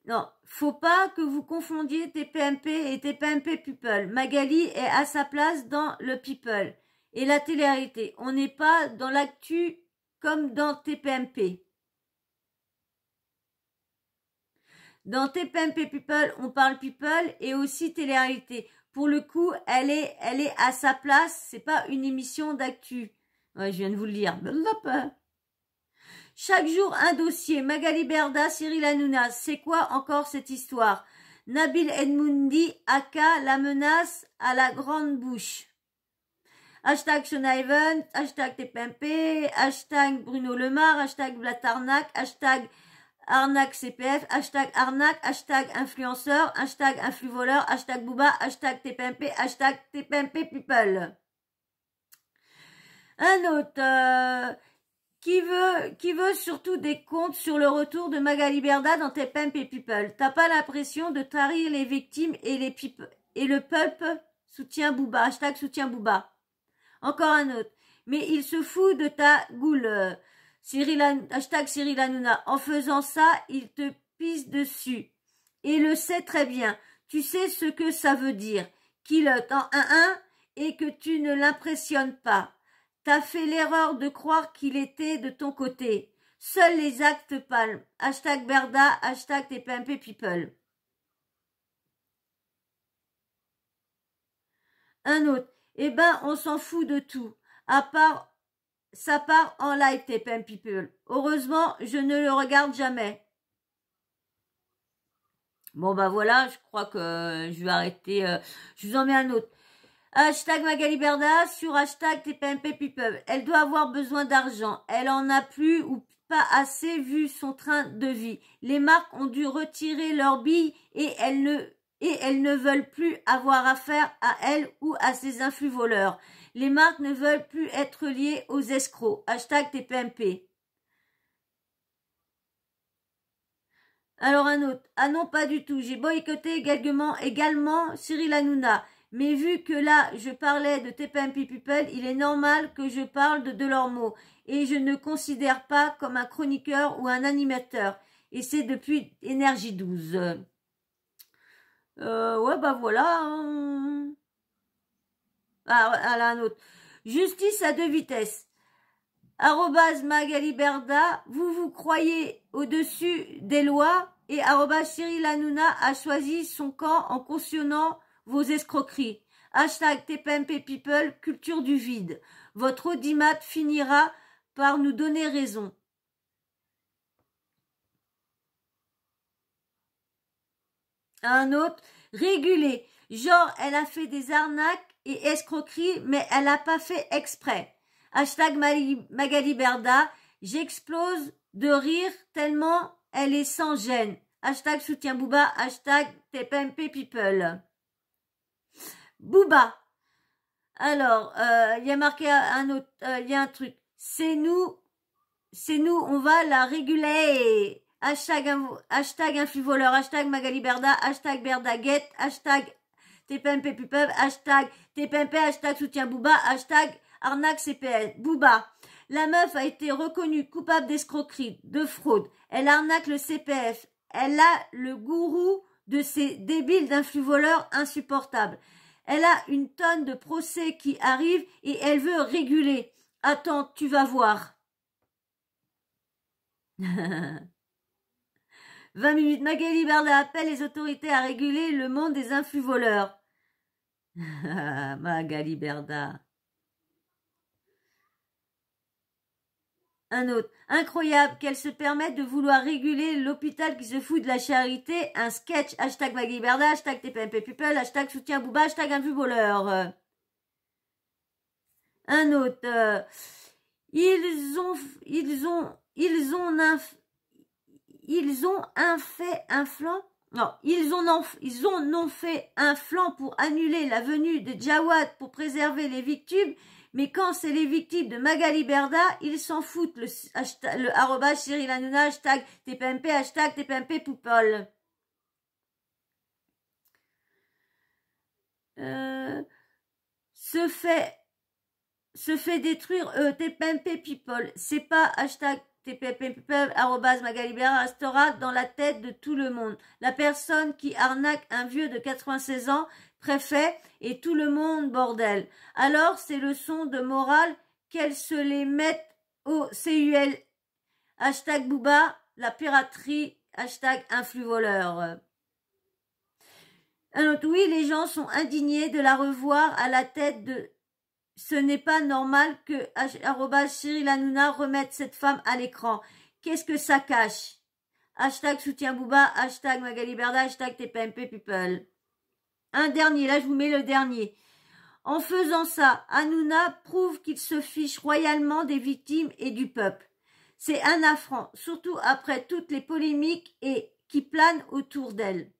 Non, faut pas que vous confondiez TPMP et TPMP People. Magali est à sa place dans le People et la télé-réalité. On n'est pas dans l'actu comme dans TPMP. Dans TPMP People, on parle People et aussi télé-réalité. Pour le coup, elle est à sa place. C'est pas une émission d'actu. Ouais, je viens de vous le dire. Chaque jour, un dossier. Magali Berda, Cyril Hanouna. C'est quoi encore cette histoire? Nabil Edmoundi, aka la menace à la grande bouche. Hashtag Shonaven, hashtag TPMP, hashtag Bruno Lemar, hashtag Blatarnac, hashtag arnaque CPF, hashtag arnaque, hashtag influenceur, hashtag influvoleur, hashtag Booba, hashtag TPMP, hashtag TPMP People. Un autre qui veut surtout des comptes sur le retour de Magali Berda dans TPMP People. T'as pas l'impression de tarir les victimes et le peuple soutient Booba, hashtag soutient Booba. Encore un autre. Mais il se fout de ta goule. Hashtag Cyril Hanouna. En faisant ça, il te pisse dessus. Et le sait très bien. Tu sais ce que ça veut dire. Qu'il t'en 1-1 et que tu ne l'impressionnes pas. T'as fait l'erreur de croire qu'il était de ton côté. Seuls les actes palment. Hashtag Berda, hashtag TPMP People. Un autre. Eh ben, on s'en fout de tout. À part... Ça part en live, TPM People. Heureusement, je ne le regarde jamais. Bon, bah voilà, je crois que je vais arrêter. Je vous en mets un autre. Hashtag Magali Berda sur hashtag TPMP People. Elle doit avoir besoin d'argent. Elle en a plus ou pas assez vu son train de vie. Les marques ont dû retirer leurs billes et elles ne veulent plus avoir affaire à elle ou à ses influx voleurs. Les marques ne veulent plus être liées aux escrocs. Hashtag TPMP. Alors un autre. Ah non, pas du tout. J'ai boycotté également Cyril Hanouna. Mais vu que là, je parlais de TPMP People, il est normal que je parle de leurs mots. Et je ne considère pas comme un chroniqueur ou un animateur. Et c'est depuis Énergie 12. Ouais, bah voilà. Hein. Ah, là, un autre. Justice à deux vitesses. Magali Berda, vous croyez au-dessus des lois et Cyril Hanouna a choisi son camp en cautionnant vos escroqueries. Hashtag TPMP People, culture du vide. Votre audimat finira par nous donner raison. Un autre, régulé. Genre, elle a fait des arnaques et escroqueries, mais elle n'a pas fait exprès. Hashtag Magali Berda, j'explose de rire tellement elle est sans gêne. Hashtag soutien Booba, hashtag TPMP People. Booba. Alors, il y a marqué un autre, il y a un truc. C'est nous, on va la réguler. Hashtag influvoleur, hashtag Magali Berda, hashtag Berdaguette, hashtag TPMP People, hashtag TPMP, hashtag soutien Booba, hashtag arnaque CPS. Booba. La meuf a été reconnue coupable d'escroquerie, de fraude. Elle arnaque le CPF. Elle a le gourou de ces débiles d'influvoleurs insupportables. Elle a une tonne de procès qui arrivent et elle veut réguler. Attends, tu vas voir. 20 minutes. Magali Berda appelle les autorités à réguler le monde des influvoleurs. Magali Berda. Un autre. Incroyable qu'elle se permette de vouloir réguler l'hôpital qui se fout de la charité. Un sketch. Hashtag Magali Berda, hashtag TPMP People, hashtag soutien Booba, hashtag influvoleur. Un autre. Ils ont fait un flanc. Non, ils ont fait un flanc pour annuler la venue de Jawad pour préserver les victimes. Mais quand c'est les victimes de Magali Berda, ils s'en foutent. Le arrobas Cyril Hanouna, hashtag TPMP, hashtag TPMP People. Se fait détruire TPMP People. C'est pas hashtag TPMP People, arrobas Magali Berda restera dans la tête de tout le monde. La personne qui arnaque un vieux de 96 ans, préfet, et tout le monde bordel. Alors, ces leçons de morale, qu'elles se les mettent au CUL. Hashtag Booba, la piraterie, hashtag influvoleur. Un autre, oui, les gens sont indignés de la revoir à la tête de... Ce n'est pas normal que Cyril Hanouna remette cette femme à l'écran. Qu'est-ce que ça cache? Hashtag soutien Booba, hashtag Magali Berda, hashtag TPMP People. Un dernier, là je vous mets le dernier. En faisant ça, Hanouna prouve qu'il se fiche royalement des victimes et du peuple. C'est un affront, surtout après toutes les polémiques qui planent autour d'elle.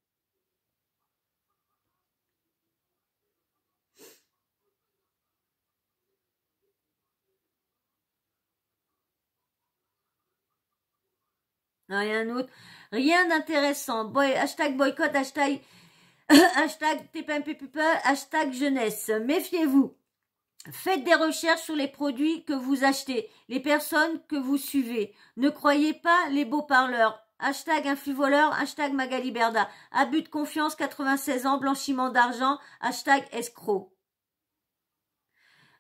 Rien d'autre. Rien d'intéressant. Hashtag boycott, hashtag TPMP People, hashtag jeunesse. Méfiez-vous. Faites des recherches sur les produits que vous achetez, les personnes que vous suivez. Ne croyez pas les beaux parleurs. Hashtag influvoleur, hashtag Magali Berda. Abus de confiance, 96 ans, blanchiment d'argent, hashtag escroc.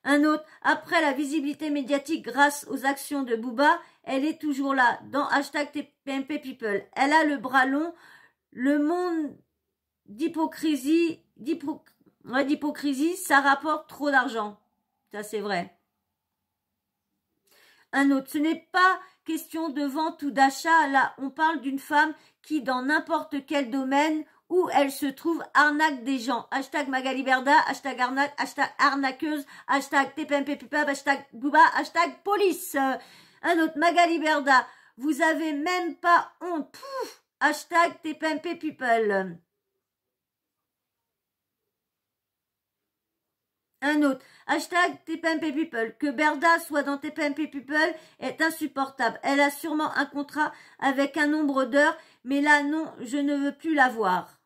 Un autre, après la visibilité médiatique grâce aux actions de Booba, elle est toujours là, dans hashtag TPMP People. Elle a le bras long, le monde d'hypocrisie, ça rapporte trop d'argent. Ça, c'est vrai. Un autre, ce n'est pas question de vente ou d'achat. Là, on parle d'une femme qui, dans n'importe quel domaine où elle se trouve, arnaque des gens. Hashtag Magali Berda, hashtag arnaque, hashtag arnaqueuse, hashtag TPMP People, hashtag Booba, hashtag police. Un autre, Magali Berda, vous avez même pas honte. Pouf, hashtag TPMP People. Un autre. Hashtag TPMP People. Que Berda soit dans TPMP People est insupportable. Elle a sûrement un contrat avec un nombre d'heures, mais là, non, je ne veux plus la voir.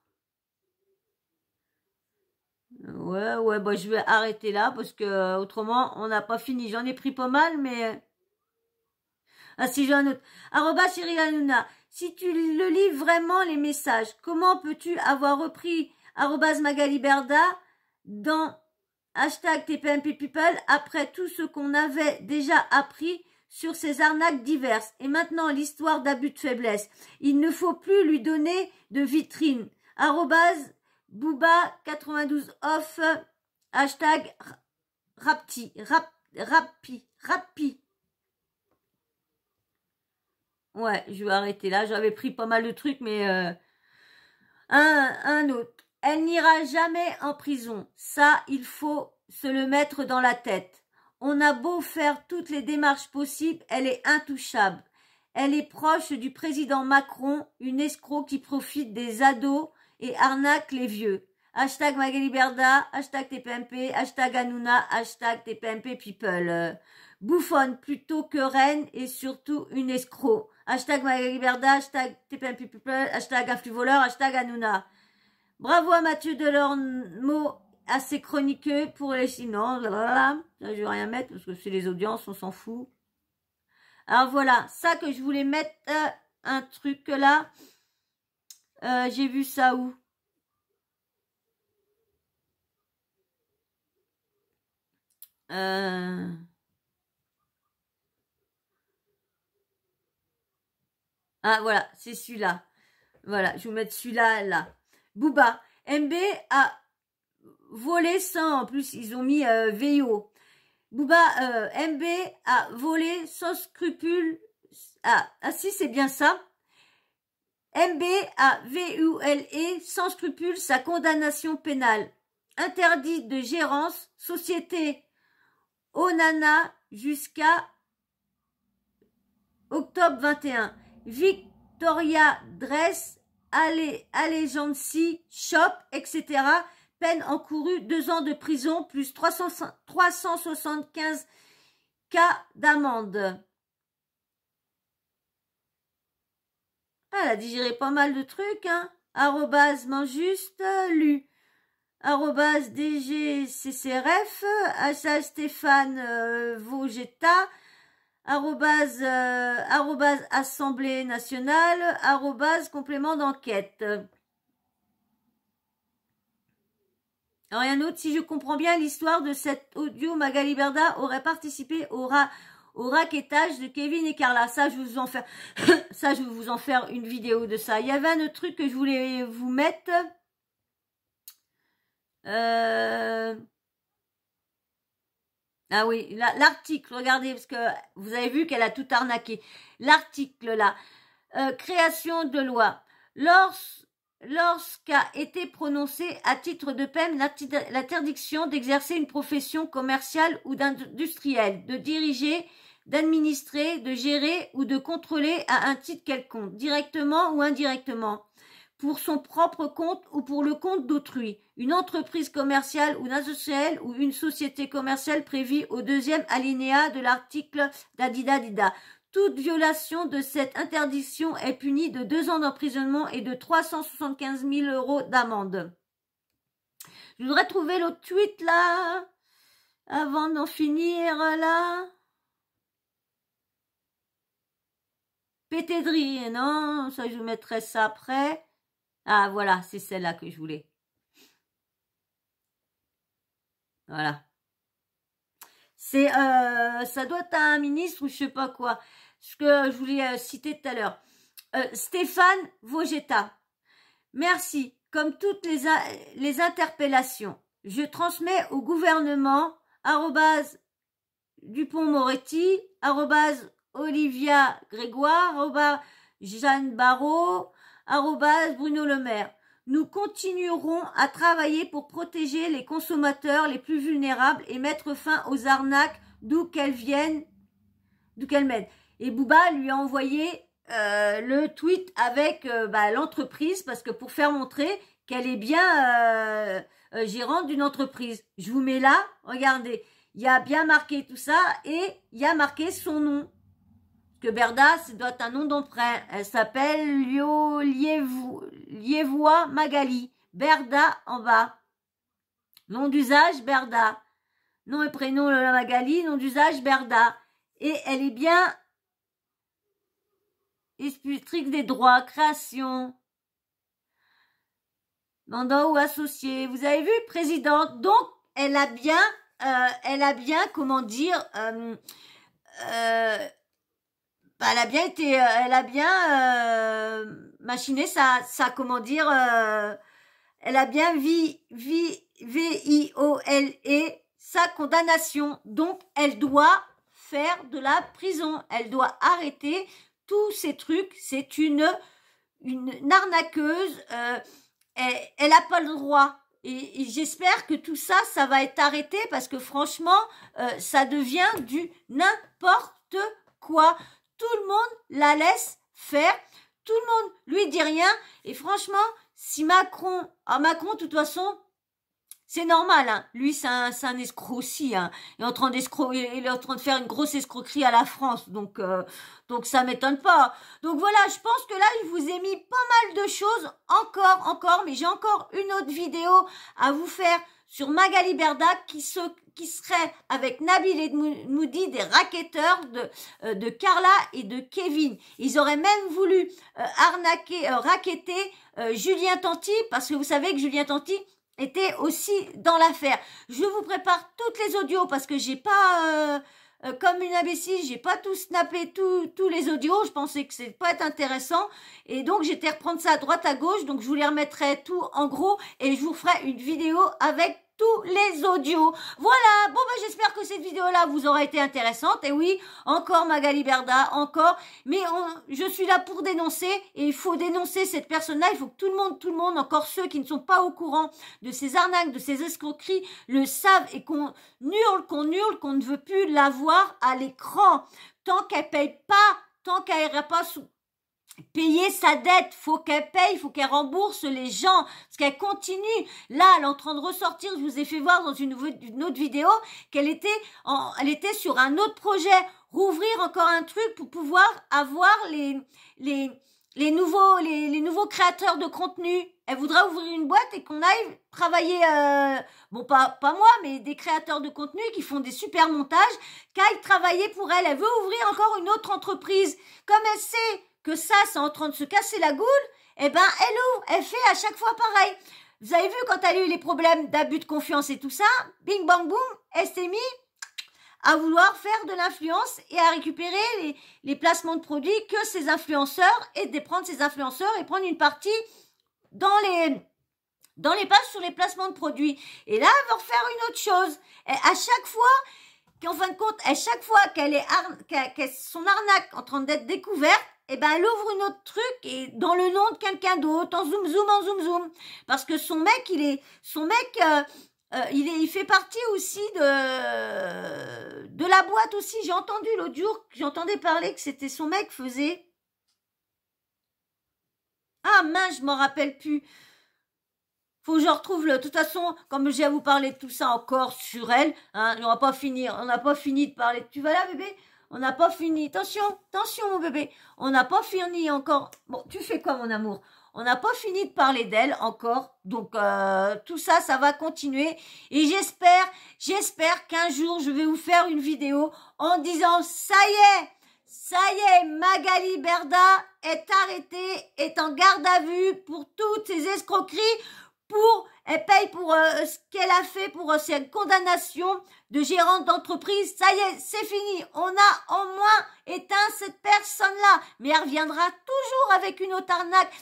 Ouais, bah, je vais arrêter là parce que autrement, on n'a pas fini. J'en ai pris pas mal, mais... Ah si, j'ai un autre. Arroba Cyril Hanouna. Si tu le lis vraiment les messages, comment peux-tu avoir repris arrobas Magali Berda dans hashtag TPMP People après tout ce qu'on avait déjà appris sur ces arnaques diverses et maintenant l'histoire d'abus de faiblesse. Il ne faut plus lui donner de vitrine. Arrobas Booba 92 off hashtag Rapti. Ouais, je vais arrêter là. J'avais pris pas mal de trucs, mais un autre. Elle n'ira jamais en prison. Ça, il faut se le mettre dans la tête. On a beau faire toutes les démarches possibles, elle est intouchable. Elle est proche du président Macron, une escroc qui profite des ados et arnaque les vieux. Hashtag Magali Berda, hashtag TPMP, hashtag Hanouna, hashtag TPMP People. Bouffonne plutôt que reine et surtout une escroc. Hashtag Magali Berda, hashtag TPMP People, hashtag influvoleur, hashtag Hanouna. Bravo à Mathieu Delormeau, à ses chroniqueux pour les sinon. Là, je vais rien mettre parce que c'est les audiences, on s'en fout. Alors voilà, ça que je voulais mettre un truc là. J'ai vu ça où? Ah voilà, c'est celui-là. Voilà, je vais vous mettre celui-là là. Booba, MB a volé sans, en plus ils ont mis VO. Booba, MB a volé sans scrupule. Ah si, c'est bien ça. MB a VULE sans scrupule sa condamnation pénale. Interdit de gérance, société Onana jusqu'à octobre 21. Victoria Dress, Allegiancy Shop, etc. Peine encourue 2 ans de prison plus 375 cas d'amende. Elle a digéré pas mal de trucs, hein. Arrobase Manjuste, lu. Arrobase DGCCRF, HH Stéphane Vogetta, arrobase Assemblée nationale, arrobase complément d'enquête. Rien d'autre, si je comprends bien l'histoire de cet audio, Magali Berda aurait participé au raquettage de Kevin et Carla. Ça, je vais vous en faire, ça, je vais vous en faire une vidéo de ça. Il y avait un autre truc que je voulais vous mettre. Ah oui, l'article, regardez, parce que vous avez vu qu'elle a tout arnaqué. L'article là, création de loi. Lorsqu'a été prononcée à titre de peine l'interdiction d'exercer une profession commerciale ou d'industrielle, de diriger, d'administrer, de gérer ou de contrôler à un titre quelconque, directement ou indirectement, pour son propre compte ou pour le compte d'autrui, une entreprise commerciale ou industrielle ou une société commerciale prévue au 2e alinéa de l'article d'Adida. Toute violation de cette interdiction est punie de 2 ans d'emprisonnement et de 375 000 € d'amende. Je voudrais trouver l'autre tweet là, avant d'en finir là. Pété de rire, non, ça je vous mettrai ça après. Ah voilà, c'est celle-là que je voulais. Voilà. C'est, ça doit être un ministre ou je sais pas quoi. Ce que je voulais citer tout à l'heure. Stéphane Vogetta. Merci. Comme toutes les interpellations, je transmets au gouvernement arrobase Dupont-Moretti, arrobase Olivia Grégoire, arrobase Jeanne Barrot, arrobase Bruno Le Maire. Nous continuerons à travailler pour protéger les consommateurs les plus vulnérables et mettre fin aux arnaques d'où qu'elles viennent, d'où qu'elles mènent. Et Booba lui a envoyé le tweet avec l'entreprise parce que pour faire montrer qu'elle est bien gérante d'une entreprise. Je vous mets là, regardez, il y a bien marqué tout ça et il y a marqué son nom. Parce que Berda, ça doit être un nom d'emprunt. Elle s'appelle Lievois Magali. Berda en bas. Nom d'usage, Berda. Nom et prénom, Lola Magali. Nom d'usage, Berda. Et elle est bien institutrice des droits, création. Mandat ou associé. Vous avez vu, présidente. Donc, elle a bien, comment dire, elle a bien été, elle a bien machiné sa, comment dire, elle a bien violé sa condamnation. Donc, elle doit faire de la prison. Elle doit arrêter tous ces trucs. C'est une arnaqueuse. Elle n'a pas le droit. Et j'espère que tout ça, ça va être arrêté parce que franchement, ça devient du n'importe quoi. Tout le monde la laisse faire. Tout le monde lui dit rien. Et franchement, si Macron, de toute façon, c'est normal, hein. Lui, c'est un escroc aussi, hein. Il est en train de faire une grosse escroquerie à la France, donc ça m'étonne pas. Donc voilà, je pense que là, je vous ai mis pas mal de choses, encore, mais j'ai encore une autre vidéo à vous faire sur Magali Berda qui serait avec Nabil et Moudi des racketteurs de Carla et de Kevin. Ils auraient même voulu racketter Julien Tanti, parce que vous savez que Julien Tanti était aussi dans l'affaire. Je vous prépare toutes les audios parce que j'ai pas, comme une imbécile, j'ai pas tout snappé tous les audios. Je pensais que c'est pas être intéressant et donc j'étais reprendre ça à droite à gauche. Donc je vous les remettrai tout en gros et je vous ferai une vidéo avec tous les audios. Voilà, bon ben j'espère que cette vidéo-là vous aura été intéressante. Et oui, encore Magali Berda, encore. Mais je suis là pour dénoncer et il faut dénoncer cette personne-là. Il faut que tout le monde, encore ceux qui ne sont pas au courant de ces arnaques, de ces escroqueries, le savent et qu'on hurle, qu'on ne veut plus la voir à l'écran. Tant qu'elle paye pas, tant qu'elle n'ira pas payer sa dette, faut qu'elle paye, faut qu'elle rembourse les gens, parce qu'elle continue. Là, elle est en train de ressortir, je vous ai fait voir dans une autre vidéo qu'elle était elle était sur un autre projet, rouvrir encore un truc pour pouvoir avoir les nouveaux créateurs de contenu. Elle voudrait ouvrir une boîte et qu'on aille travailler, bon pas moi, mais des créateurs de contenu qui font des super montages, qu'aille travailler pour elle. Elle veut ouvrir encore une autre entreprise. Comme elle sait que ça, c'est en train de se casser la goule, eh ben, elle ouvre, elle fait à chaque fois pareil. Vous avez vu quand elle a eu les problèmes d'abus de confiance et tout ça, bing bang boum, elle s'est mise à vouloir faire de l'influence et à récupérer les placements de produits que ces influenceurs et de prendre ces influenceurs et prendre une partie dans les pages sur les placements de produits. Et là, elle va refaire une autre chose. Et à chaque fois, qu'en fin de compte, à chaque fois qu'elle son arnaque en train d'être découverte, eh ben, elle ouvre une autre truc et dans le nom de quelqu'un d'autre, en zoom. Parce que son mec, il fait partie aussi de la boîte aussi. J'ai entendu l'autre jour, j'entendais parler que c'était son mec faisait. Ah mince, je m'en rappelle plus. Faut que je retrouve de toute façon, comme j'ai à vous parler de tout ça encore sur elle, hein, on n'a pas fini de parler. Tu vas là, bébé? On n'a pas fini. Attention, mon bébé. On n'a pas fini encore. Bon, tu fais quoi, mon amour? On n'a pas fini de parler d'elle encore. Donc, tout ça, ça va continuer. Et j'espère qu'un jour, je vais vous faire une vidéo en disant, ça y est, Magali Berda est arrêtée, est en garde à vue pour toutes ces escroqueries. Elle paye pour ce qu'elle a fait, pour cette condamnation de gérante d'entreprise. Ça y est, c'est fini. On a au moins éteint cette personne-là. Mais elle reviendra toujours avec une autre arnaque.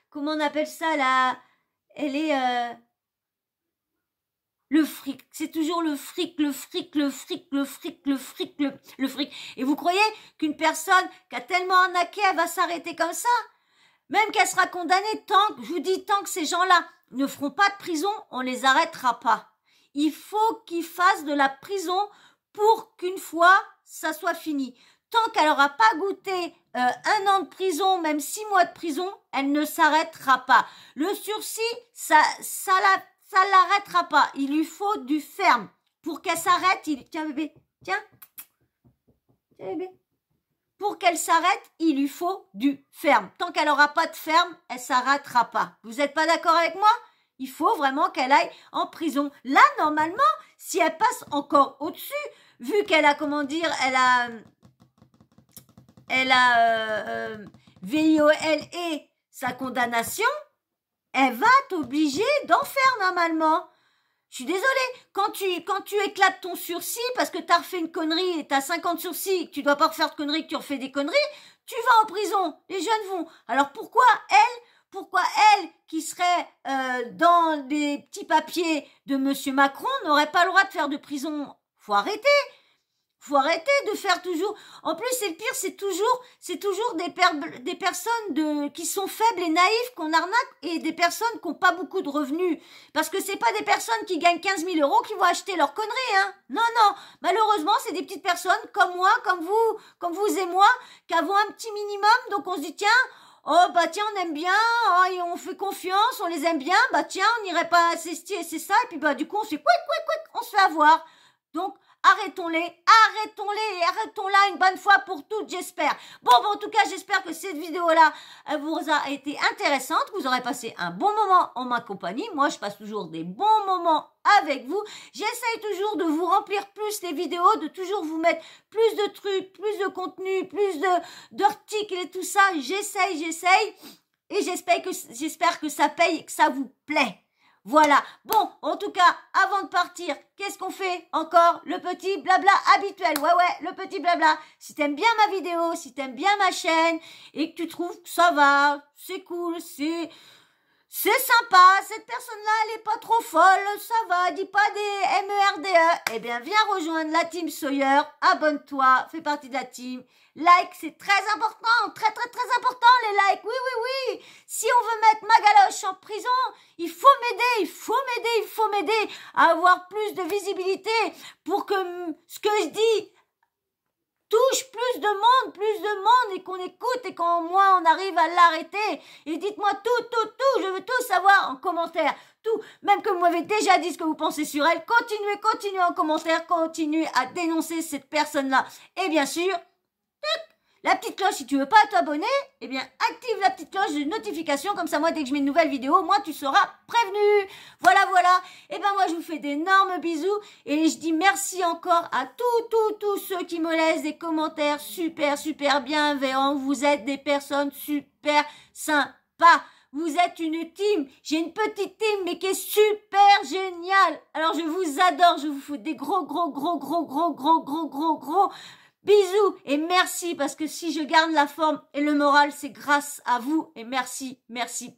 Comment on appelle ça, le fric, c'est toujours le fric. Et vous croyez qu'une personne qui a tellement arnaqué, elle va s'arrêter comme ça? Même qu'elle sera condamnée, je vous dis, tant que ces gens-là ne feront pas de prison, on les arrêtera pas. Il faut qu'ils fassent de la prison pour qu'une fois, ça soit fini. tant qu'elle n'aura pas goûté 1 an de prison, même 6 mois de prison, elle ne s'arrêtera pas. Le sursis, ça l'arrêtera pas. Il lui faut du ferme. Pour qu'elle s'arrête, tiens bébé, tiens bébé. Pour qu'elle s'arrête, il lui faut du ferme. Tant qu'elle n'aura pas de ferme, elle ne s'arrêtera pas. Vous n'êtes pas d'accord avec moi? Il faut vraiment qu'elle aille en prison. Là, normalement, si elle passe encore au-dessus, vu qu'elle a, comment dire, elle a violé sa condamnation, elle va t'obliger d'en faire normalement. Je suis désolée, quand tu éclates ton sursis parce que t'as refait une connerie et t'as 50 sursis, que tu dois pas refaire de conneries, que tu refais des conneries, tu vas en prison. Les jeunes vont. Alors pourquoi elle, qui serait dans les petits papiers de Monsieur Macron, n'aurait pas le droit de faire de prison? Faut arrêter. Faut arrêter de faire toujours. En plus, c'est le pire, c'est toujours des personnes qui sont faibles et naïves qu'on arnaque et des personnes qui n'ont pas beaucoup de revenus. Parce que c'est pas des personnes qui gagnent 15 000 € qui vont acheter leurs conneries, hein. Non. Malheureusement, c'est des petites personnes comme moi, comme vous et moi, qui avons un petit minimum. Donc on se dit, tiens, oh bah tiens, on aime bien, oh, et on fait confiance, on les aime bien, bah tiens, on n'irait pas c'est ça, et puis bah du coup on se fait on se fait avoir. Donc arrêtons-les et arrêtons-la une bonne fois pour toutes, j'espère. Bon, en tout cas, j'espère que cette vidéo-là vous a été intéressante, que vous aurez passé un bon moment en ma compagnie. Moi, je passe toujours des bons moments avec vous. J'essaye toujours de vous remplir plus les vidéos, de toujours vous mettre plus de trucs, plus de contenu, plus d'articles et tout ça. J'essaye. Et j'espère que ça paye et que ça vous plaît. Voilà. Bon, en tout cas, avant de partir, qu'est-ce qu'on fait encore? Le petit blabla habituel. Ouais, le petit blabla. Si t'aimes bien ma vidéo, si t'aimes bien ma chaîne et que tu trouves que ça va, c'est cool, c'est sympa, cette personne-là, elle est pas trop folle, ça va, dis pas des MERDE. Eh bien, viens rejoindre la team Sawyer, abonne-toi, fais partie de la team. Like, c'est très important, très important les likes, oui. Si on veut mettre ma galoche en prison, il faut m'aider à avoir plus de visibilité pour que ce que je dis touche plus de monde et qu'on écoute et qu'au moins on arrive à l'arrêter. Et dites-moi tout, je veux tout savoir en commentaire. Tout, même que vous m'avez déjà dit ce que vous pensez sur elle. Continuez en commentaire, continuez à dénoncer cette personne-là. Et bien sûr, la petite cloche, si tu veux pas t'abonner, eh bien, active la petite cloche de notification, comme ça, moi, dès que je mets une nouvelle vidéo, moi, tu seras prévenu. Voilà. Et ben, moi, je vous fais d'énormes bisous, et je dis merci encore à tous ceux qui me laissent des commentaires super bienveillants. Vous êtes des personnes super sympas. Vous êtes une team. J'ai une petite team, mais qui est super géniale. Alors, je vous adore. Je vous fais des gros bisous et merci parce que si je garde la forme et le moral, c'est grâce à vous et merci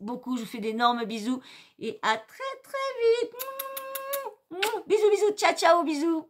beaucoup. Je vous fais d'énormes bisous et à très vite. Bisous, ciao, bisous.